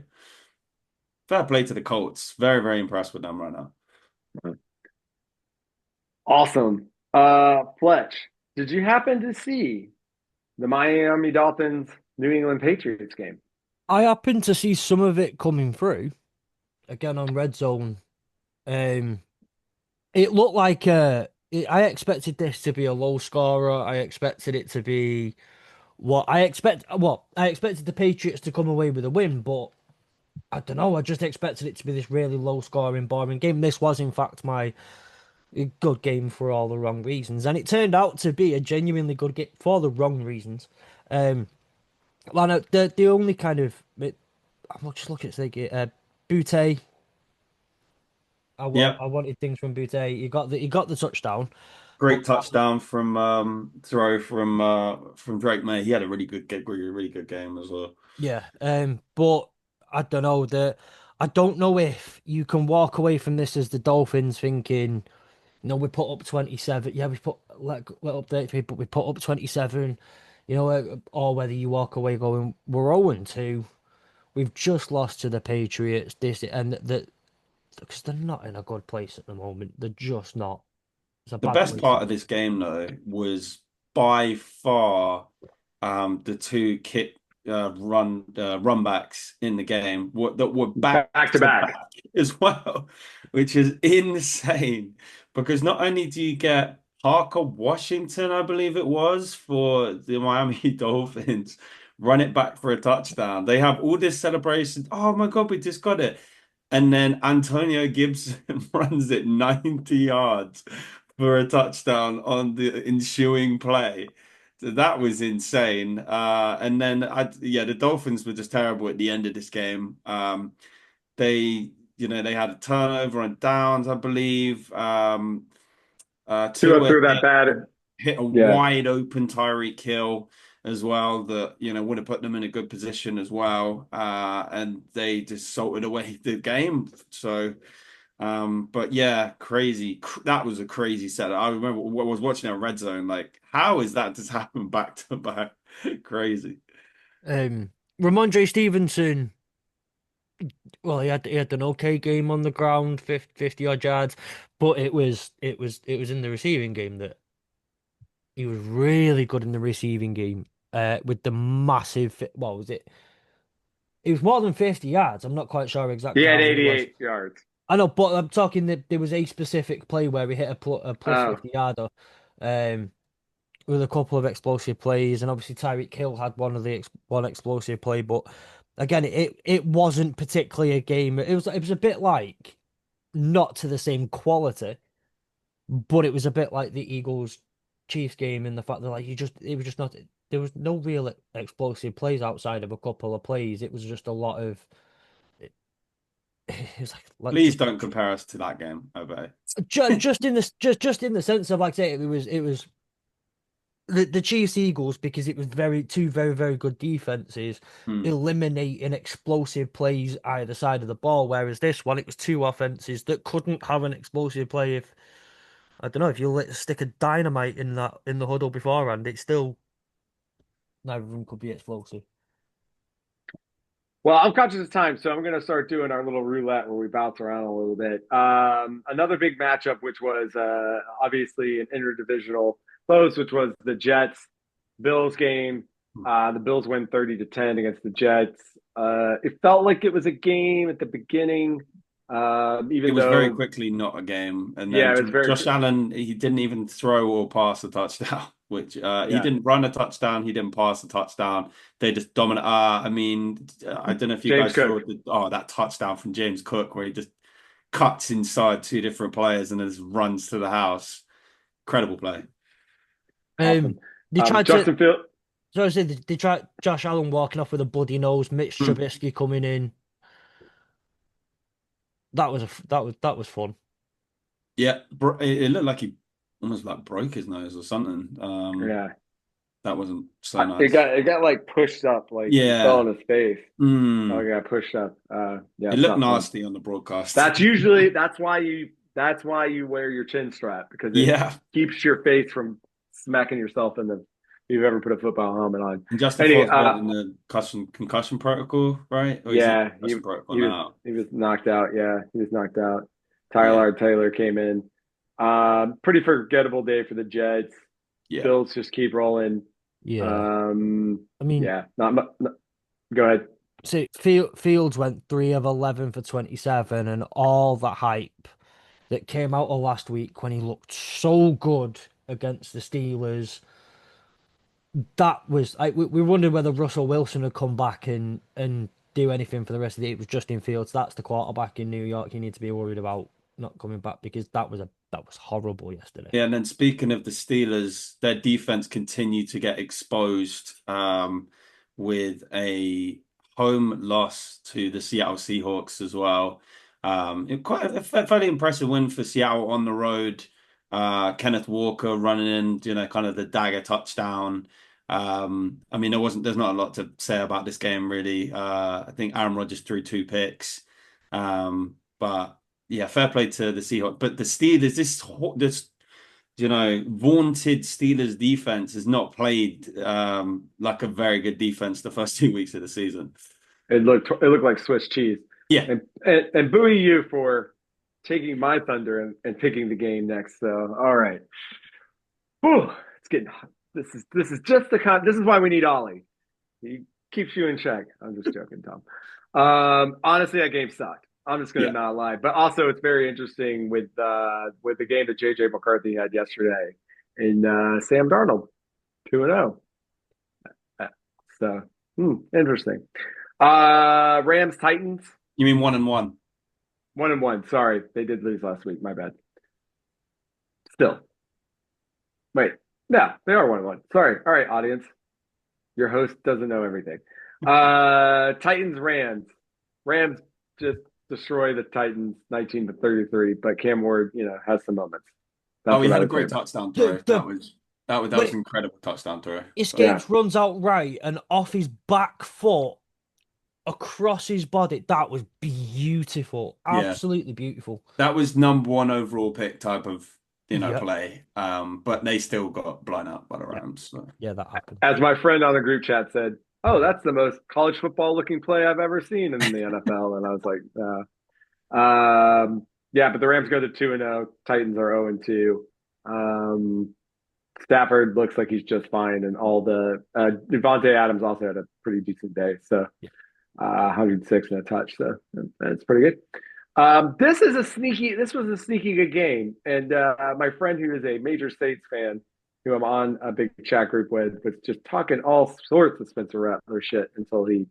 fair play to the Colts. Very, very impressed with them right now. awesome. Fletch, did you happen to see the Miami Dolphins New England Patriots game? I happened to see some of it coming through again on Red Zone. Um, it looked like I expected this to be a low scorer. I expected it to be what I expect. What I expected the Patriots to come away with a win, but I don't know. I just expected it to be this really low scoring, boring game. This was, in fact, my good game for all the wrong reasons, and it turned out to be a genuinely good game for the wrong reasons. Um, the only kind of I'm just looking at the Butte. Yep. I wanted things from Butte. He got the touchdown, but Great touchdown from throw from Drake May. He had a really good game as well. yeah. But I don't know that. I don't know if you can walk away from this as the Dolphins thinking, we put up 27. Yeah, we put let up 33, but we put up 27. Or whether you walk away going, we're 0-2. We've just lost to the Patriots. This and that because they're not in a good place at the moment. They're just not. It's a The bad best place to part of be. this game, though, was by far the two run backs in the game that were back back to to back. back as well, which is insane because not only do you get Parker Washington, I believe it was, for the Miami Dolphins, run it back for a touchdown. They have all this celebration. Oh my God, we just got it. And then Antonio Gibson runs it 90 yards for a touchdown on the ensuing play. So that was insane. And then yeah, the Dolphins were just terrible at the end of this game. They had a turnover on downs, I believe. Tua Tua threw that bad. hit a Yeah. wide open Tyreek Hill as well that would have put them in a good position as well. And they just salted away the game. So but yeah, crazy. That was a crazy set. I remember I was watching it on Red Zone, like, how is that just happened back to back? Crazy. Ramondre Stevenson, well, he had an okay game on the ground, 50 odd yards, but it was in the receiving game that he was really good in the receiving game. With the massive, what was it? It was more than 50 yards. I'm not quite sure He exactly had how many it was. 88 yards. I know, but I'm talking that there was a specific play where he hit a plus Oh, 50 yarder, um, with a couple of explosive plays, and obviously Tyreek Hill had one explosive play, but again, it wasn't particularly a game. It was a bit like not to the same quality, but it was a bit like the Eagles Chiefs game in the fact that like it was just not there was no real explosive plays outside of a couple of plays. It was just a lot of it was like Please just don't compare us to that game, I bet. just in the sense of like say it was the Chiefs Eagles because it was two very very good defenses Hmm. eliminating explosive plays either side of the ball, whereas this one it was two offenses that couldn't have an explosive play if I don't know if you let stick a dynamite in the huddle beforehand, it's still neither of them could be explosive. well, I'm conscious of time, so I'm going to start doing our little roulette where we bounce around a little bit. Another big matchup, which was obviously an interdivisional close, which was the Jets Bills game. The Bills win 30-10 against the Jets. It felt like it was a game at the beginning, It even was very though, quickly not a game. And yeah, then it was very, Josh Allen, he didn't even throw or pass a touchdown, which he yeah. didn't run a touchdown, he didn't pass a touchdown. They just dominate. I mean, I don't know if you James guys saw Cook. that touchdown from James Cook where he just cuts inside two different players and then just runs to the house. Incredible play. Awesome. They tried to Justin Field. so I said they tried Josh Allen walking off with a bloody nose, Mitch Hmm. Trubisky coming in. That was fun. Yeah, it looked like he almost like broke his nose or something. Yeah. That wasn't so It nice. got like pushed up, like it fell Yeah. on his face. Oh, Mm. it got pushed up. Yeah, It it's looked not fun. nasty on the broadcast. That's why you wear your chin strap because it Yeah. keeps your face from smacking yourself in the if you've ever put a football helmet on. And Justin Anyway, Fields went in the concussion protocol, right? Or he's in yeah, he concussion protocol he was now. he was knocked out. Yeah, he was knocked out. Yeah. Tyler Taylor came in. Pretty forgettable day for the Jets. Yeah. Bills just keep rolling. Yeah. I mean, Yeah, not much. Go ahead. see, Fields went 3 of 11 for 27, and all the hype that came out of last week when he looked so good against the Steelers. That was we wondered whether Russell Wilson would come back and do anything for the rest of the year. It was Justin Fields. That's the quarterback in New York. You need to be worried about not coming back because that was horrible yesterday. Yeah, and then speaking of the Steelers, their defense continued to get exposed with a home loss to the Seattle Seahawks as well. Quite a fairly impressive win for Seattle on the road. Kenneth Walker running in, kind of the dagger touchdown. I mean, there's not a lot to say about this game really. I think Aaron Rodgers threw two picks. But yeah, fair play to the Seahawks. But the Steelers, this vaunted Steelers defense has not played like a very good defense the first 2 weeks of the season. It looked like Swiss cheese. Yeah. And booey you for taking my thunder and picking the game next. So all right. Whew, it's getting hot. this is just the this is why we need Ollie. He keeps you in check. I'm just joking, Tom. Honestly, that game sucked. I'm just gonna Yeah. not lie, but also it's very interesting with the game that JJ McCarthy had yesterday in Sam Darnold 2-0. So interesting. Rams Titans You mean 1-1? 1-1. Sorry, they did lose last week. My bad. Still, wait. No, they are 1-1. Sorry. All right, audience. Your host doesn't know everything. Titans Rams. Rams just destroy the Titans 19-33, but Cam Ward, has some moments. That's Oh, he what I had a would say great about touchdown The throw. the That when was it an incredible touchdown throw. So it. escapes, runs out right and off his back foot across his body. That was beautiful. yeah, Absolutely beautiful. that was number one overall pick type of Yeah. play. But they still got blown out by the Yeah. Rams. So. Yeah, that happened. As my friend on the group chat said, "Oh, that's the most college football looking play I've ever seen in the NFL." And I was like, yeah, but the Rams go to 2-0. Titans are 0-2. Stafford looks like he's just fine, and all the Devontae Adams also had a pretty decent day. So 106 and a touch, so that's pretty good. This was a sneaky good game, and my friend who is a major States fan, who I'm on a big chat group with, was just talking all sorts of Spencer Rattler shit until he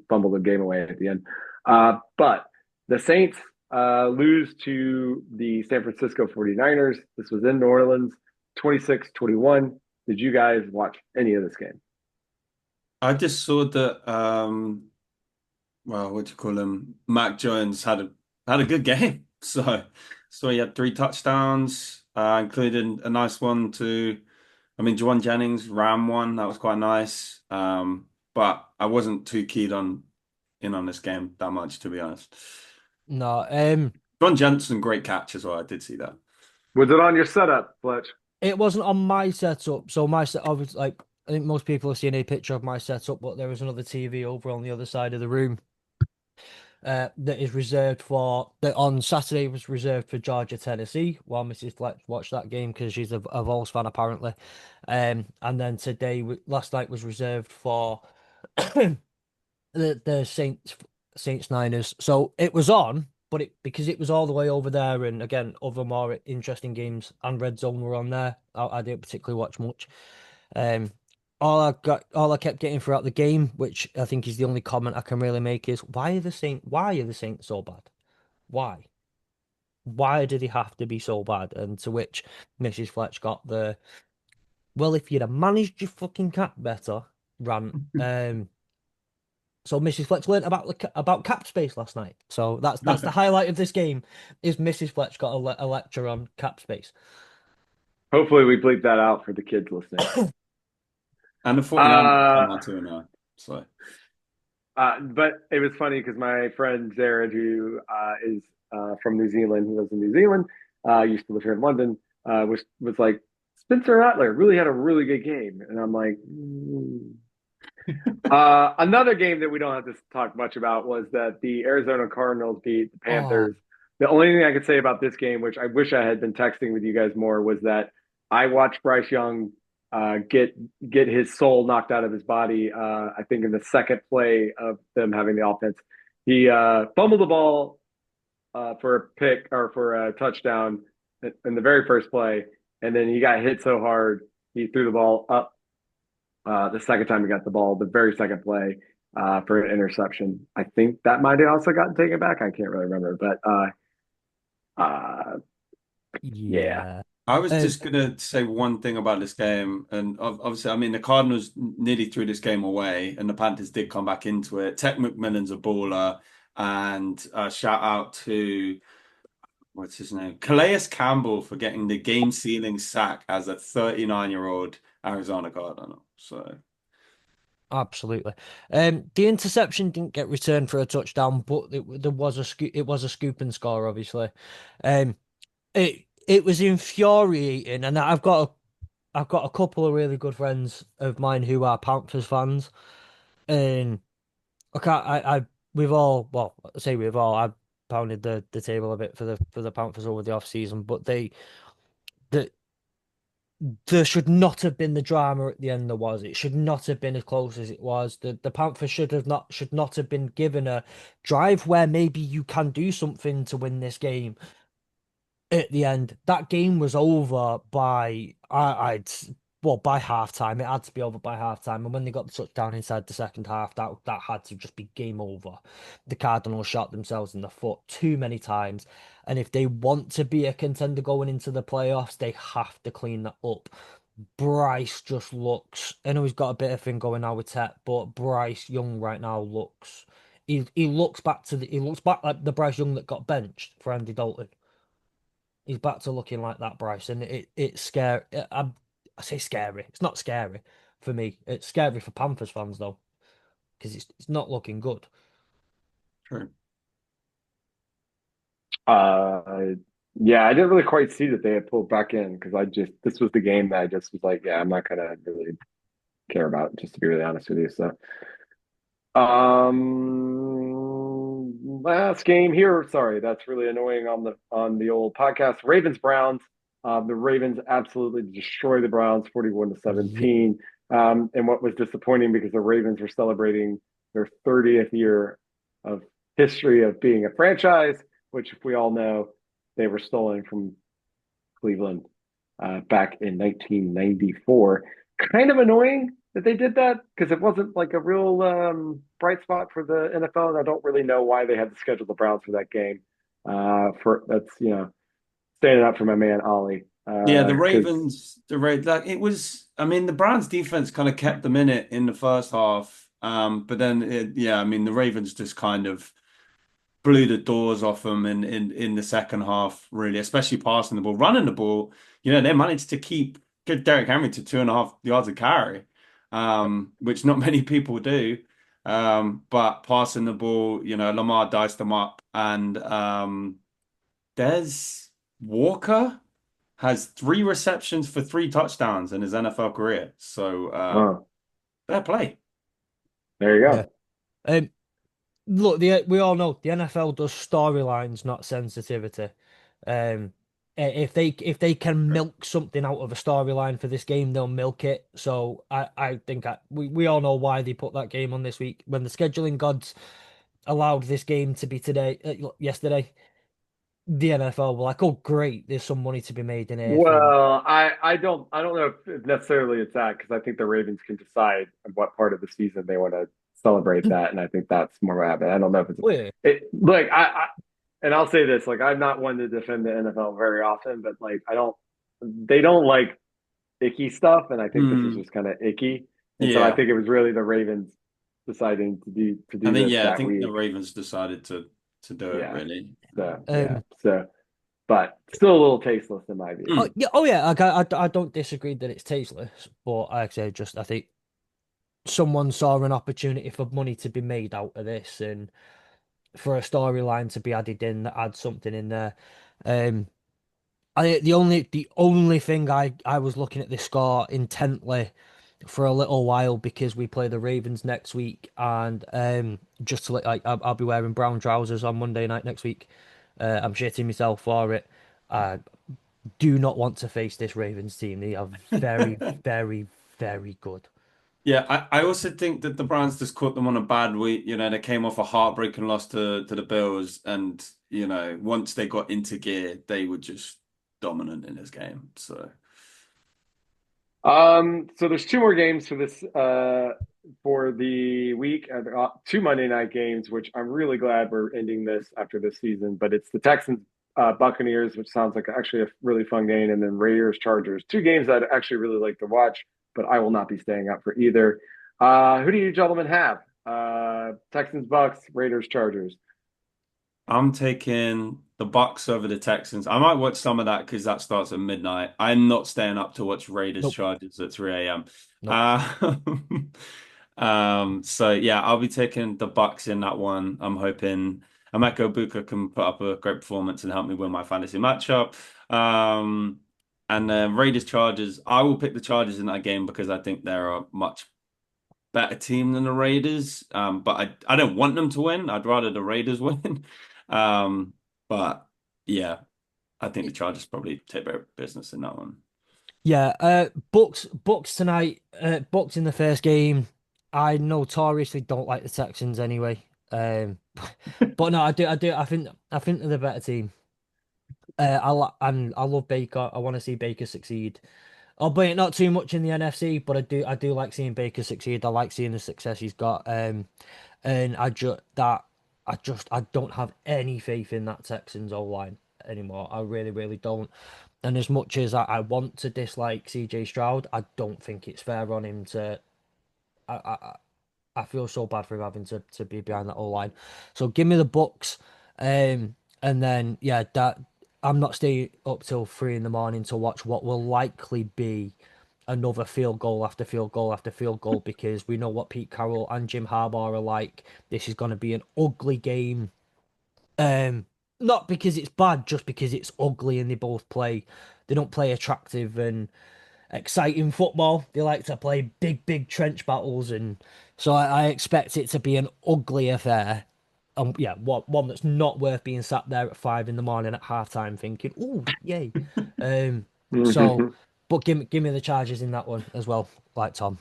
fumbled the game away at the end. But the Saints lose to the San Francisco 49ers. This was in New Orleans, 26-21. Did you guys watch any of this game? I just saw that. Well, what do you call him? Mac Jones had a good game. So he had three touchdowns, including a nice one to. I mean, Juwan Jennings ran one. That was quite nice. But I wasn't too keen on this game that much, to be honest. No, John Jensen, great catch as well. I did see that. Was it on your setup, Fletch? it wasn't on my setup. So my set, I was like, I think most people have seen a picture of my setup, but there was another TV over on the other side of the room. That is reserved for that on Saturday was reserved for Georgia Tennessee while Mrs. Fletch watched that game because she's a Vols fan apparently, and then last night was reserved for the Saints Niners. So it was on, but because it was all the way over there, and again other more interesting games and Red Zone were on there. I didn't particularly watch much. Um, all I kept getting throughout the game, which I think is the only comment I can really make, is why are the Saints so bad? Why? Why do they have to be so bad? And to which Mrs. Fletch got the, well, if you'd have managed your fucking cat better, rant. So Mrs. Fletch learnt about cap space last night. So that's the highlight of this game, is Mrs. Fletch got a lecture on cap space. Hopefully, we bleep that out for the kids listening. And the 49ers are Uh, now 2-0. So but it was funny because my friend Jared, who is from New Zealand, who lives in New Zealand, used to live here in London, was like, Spencer Rattler really had a really good game, and I'm like, another game that we don't have to talk much about was that the Arizona Cardinals beat the Oh, Panthers. The only thing I could say about this game, which I wish I had been texting with you guys more, was that I watched Bryce Young get his soul knocked out of his body. I think in the second play of them having the offense, he fumbled the ball for a pick or for a touchdown in the very first play, and then he got hit so hard he threw the ball up the second time he got the ball, the very second play for an interception. I think that might have also gotten taken back. I can't really remember, but uh, yeah. yeah. I was Um, just gonna say one thing about this game, and obviously, I mean, the Cardinals nearly threw this game away, and the Panthers did come back into it. Tech McMillan's a baller, and shout out to what's his name, Calais Campbell, for getting the game-sealing sack as a 39-year-old Arizona Cardinal. So Absolutely. The interception didn't get returned for a touchdown, but there was it was a scoop and score, obviously. Um, it was infuriating, and I've got a couple of really good friends of mine who are Panthers fans, and I can't I we've all, well, I say we've all, I pounded the table a bit for the Panthers over the off season, but the there should not have been the drama at the end there was. It should not have been as close as it was. The Panthers should not have been given a drive where maybe you can do something to win this game at the end. That game was over by I'd well by halftime. It had to be over by halftime. And when they got the touchdown inside the second half, that had to just be game over. The Cardinals shot themselves in the foot too many times. And if they want to be a contender going into the playoffs, they have to clean that up. Bryce just looks. I know he's got a bit of thing going now with Tech, but Bryce Young right now looks. He looks back to he looks back like the Bryce Young that got benched for Andy Dalton. He's back to looking like that, Bryce, and it's scary. I say scary. It's not scary for me. It's scary for Panthers fans though, because it's not looking good. True. Uh, yeah, I didn't really quite see that they had pulled back in because this was the game that I just was like, yeah, I'm not gonna really care about, just to be really honest with you. So, last game here. Sorry, that's really annoying on the old podcast. Ravens Browns. The Ravens absolutely destroyed the Browns, 41 to Yep. 17. And what was disappointing because the Ravens were celebrating their 30th year of history of being a franchise, which, if we all know, they were stolen from Cleveland back in 1994. Kind of annoying that they did that because it wasn't like a real bright spot for the NFL, and I don't really know why they had to schedule the Browns for that game. For that's standing up for my man Ollie Yeah, the because Ravens, like it was. I mean, the Browns defense kind of kept them in it in the first half, but then yeah, I mean, the Ravens just kind of blew the doors off them in the second half, really, especially passing the ball, running the ball. They managed to keep good Derrick Henry to 2.5 yards a carry, which not many people do. But passing the ball, Lamar diced them up, and there's Walker has 3 receptions for 3 touchdowns in his NFL career. So oh, fair play. there you Yeah. go. Um. Look, we all know the NFL does storylines, not sensitivity. Um. If they can milk something out of a storyline for this game, they'll milk it. So I think we all know why they put that game on this week when the scheduling gods allowed this game to be yesterday. The NFL were like, "Oh, great! There's some money to be made in here from." Well, I don't know if necessarily it's that because I think the Ravens can decide what part of the season they want to celebrate that, and I think that's more what happened. I don't know if it's Oh, yeah. it like and I'll say this, like I'm not one to defend the NFL very often, but like I don't they don't like icky stuff, and I think this is Hmm. just kind of icky, and so I Yeah. think it was really the Ravens deciding to I do think this yeah, I that think the week. Ravens decided to do it Yeah, really. so yeah, Um. so but still a little tasteless in my view. Oh Mm. yeah. Oh yeah. I don't disagree that it's tasteless, but like I say, just I think someone saw an opportunity for money to be made out of this and for a storyline to be added in that adds something in there. Um, the only thing I was looking at this score intently for a little while because we play the Ravens next week and just to I'll be wearing brown trousers on Monday night next week. I'm shitting myself for it. I do not want to face this Ravens team. They are very, very, very good. Yeah, I also think that the Browns just caught them on a bad week. They came off a heartbreaking loss to the Bills, and once they got into gear, they were just dominant in this game. So So there's two more games for this for the week. Two Monday night games, which I'm really glad we're ending this after this season. But it's the Texans Buccaneers, which sounds like actually a really fun game, and then Raiders Chargers. Two games I'd actually really like to watch, but I will not be staying up for either. Who do you gentlemen have? Texans Bucks, Raiders Chargers. I'm taking the Bucks over the Texans. I might watch some of that because that starts at midnight. I'm not staying up to watch Raiders Nope, Chargers at 3 a.m. nope. Uh, so yeah, I'll be taking the Bucks in that one. I'm hoping Emeka Buka can put up a great performance and help me win my fantasy matchup. And then Raiders Chargers, I will pick the Chargers in that game because I think they're a much better team than the Raiders. But I don't want them to win. I'd rather the Raiders win. But yeah, I think the Chargers probably take better business in that one. Yeah, Bucks tonight. Bucks in the first game. I notoriously don't like the Texans anyway. But no, I do. I think they're the better team. And I love Baker. I want to see Baker succeed. Albeit not too much in the NFC, but I do like seeing Baker succeed. I like seeing the success he's got. And I don't have any faith in that Texans O line anymore. I really, really don't. And as much as I want to dislike CJ Stroud, I don't think it's fair on him to. I feel so bad for him having to be behind that O line. So give me the Bucks, and then yeah, that I'm not staying up till 3 in the morning to watch what will likely be another field goal after field goal after field goal because we know what Pete Carroll and Jim Harbaugh are like. This is going to be an ugly game. Um, Not because it's bad, just because it's ugly and they both play. They don't play attractive and exciting football. They like to play big, big trench battles, and so I expect it to be an ugly affair. Yeah, one that's not worth being sat there at 5 in the morning at halftime thinking, "Oh, yay!" Um, so, but give me the Chargers in that one as well, like Tom.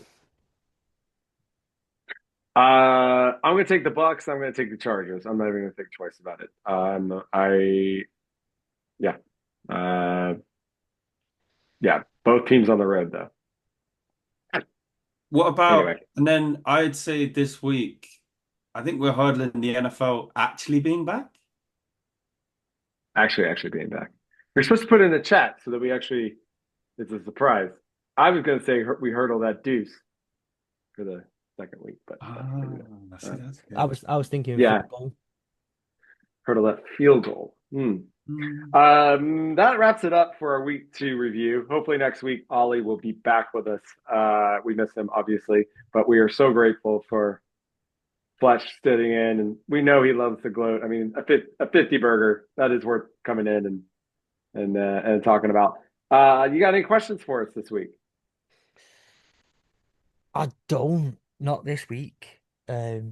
I'm going to take the Bucks. I'm going to take the Chargers. I'm not even going to think twice about it. Yeah, uh, yeah, both teams on the road though. What Anyway, about, and then I'd say this week, I think we're hurdling the NFL actually being back. actually being back, we're supposed to put it in the chat so that we actually it's a surprise. I was going to say we hurdle that Deuce for the second week, but maybe Ah, not. that's I good. was I was thinking Yeah, field goal. hurdle that field goal. Mm. That wraps it up for our week two review. Hopefully next week Ollie will be back with us. We miss him obviously, but we are so grateful for Fletch sitting in, and we know he loves the gloat. I mean, a 50 burger that is worth coming in and talking about. You got any questions for us this week? I don't, not this week. I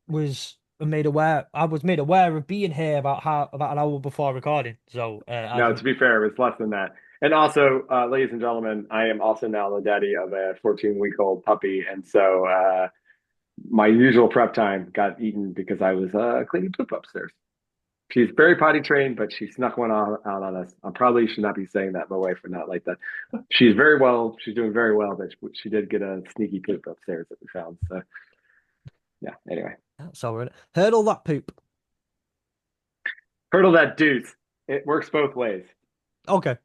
was made aware of being here about an hour before recording. So I No, didn't. to be fair, it was less than that. And also, ladies and gentlemen, I am also now the daddy of a 14-week-old puppy, and so my usual prep time got eaten because I was cleaning poop upstairs. She's very potty trained, but she snuck one out on us. I probably should not be saying that. My wife would not like that. She's very well. She's doing very well, but she did get a sneaky poop upstairs that we found. So yeah. Anyway, That's all right. Hurdle that poop. hurdle that deuce. It works both ways. Okay.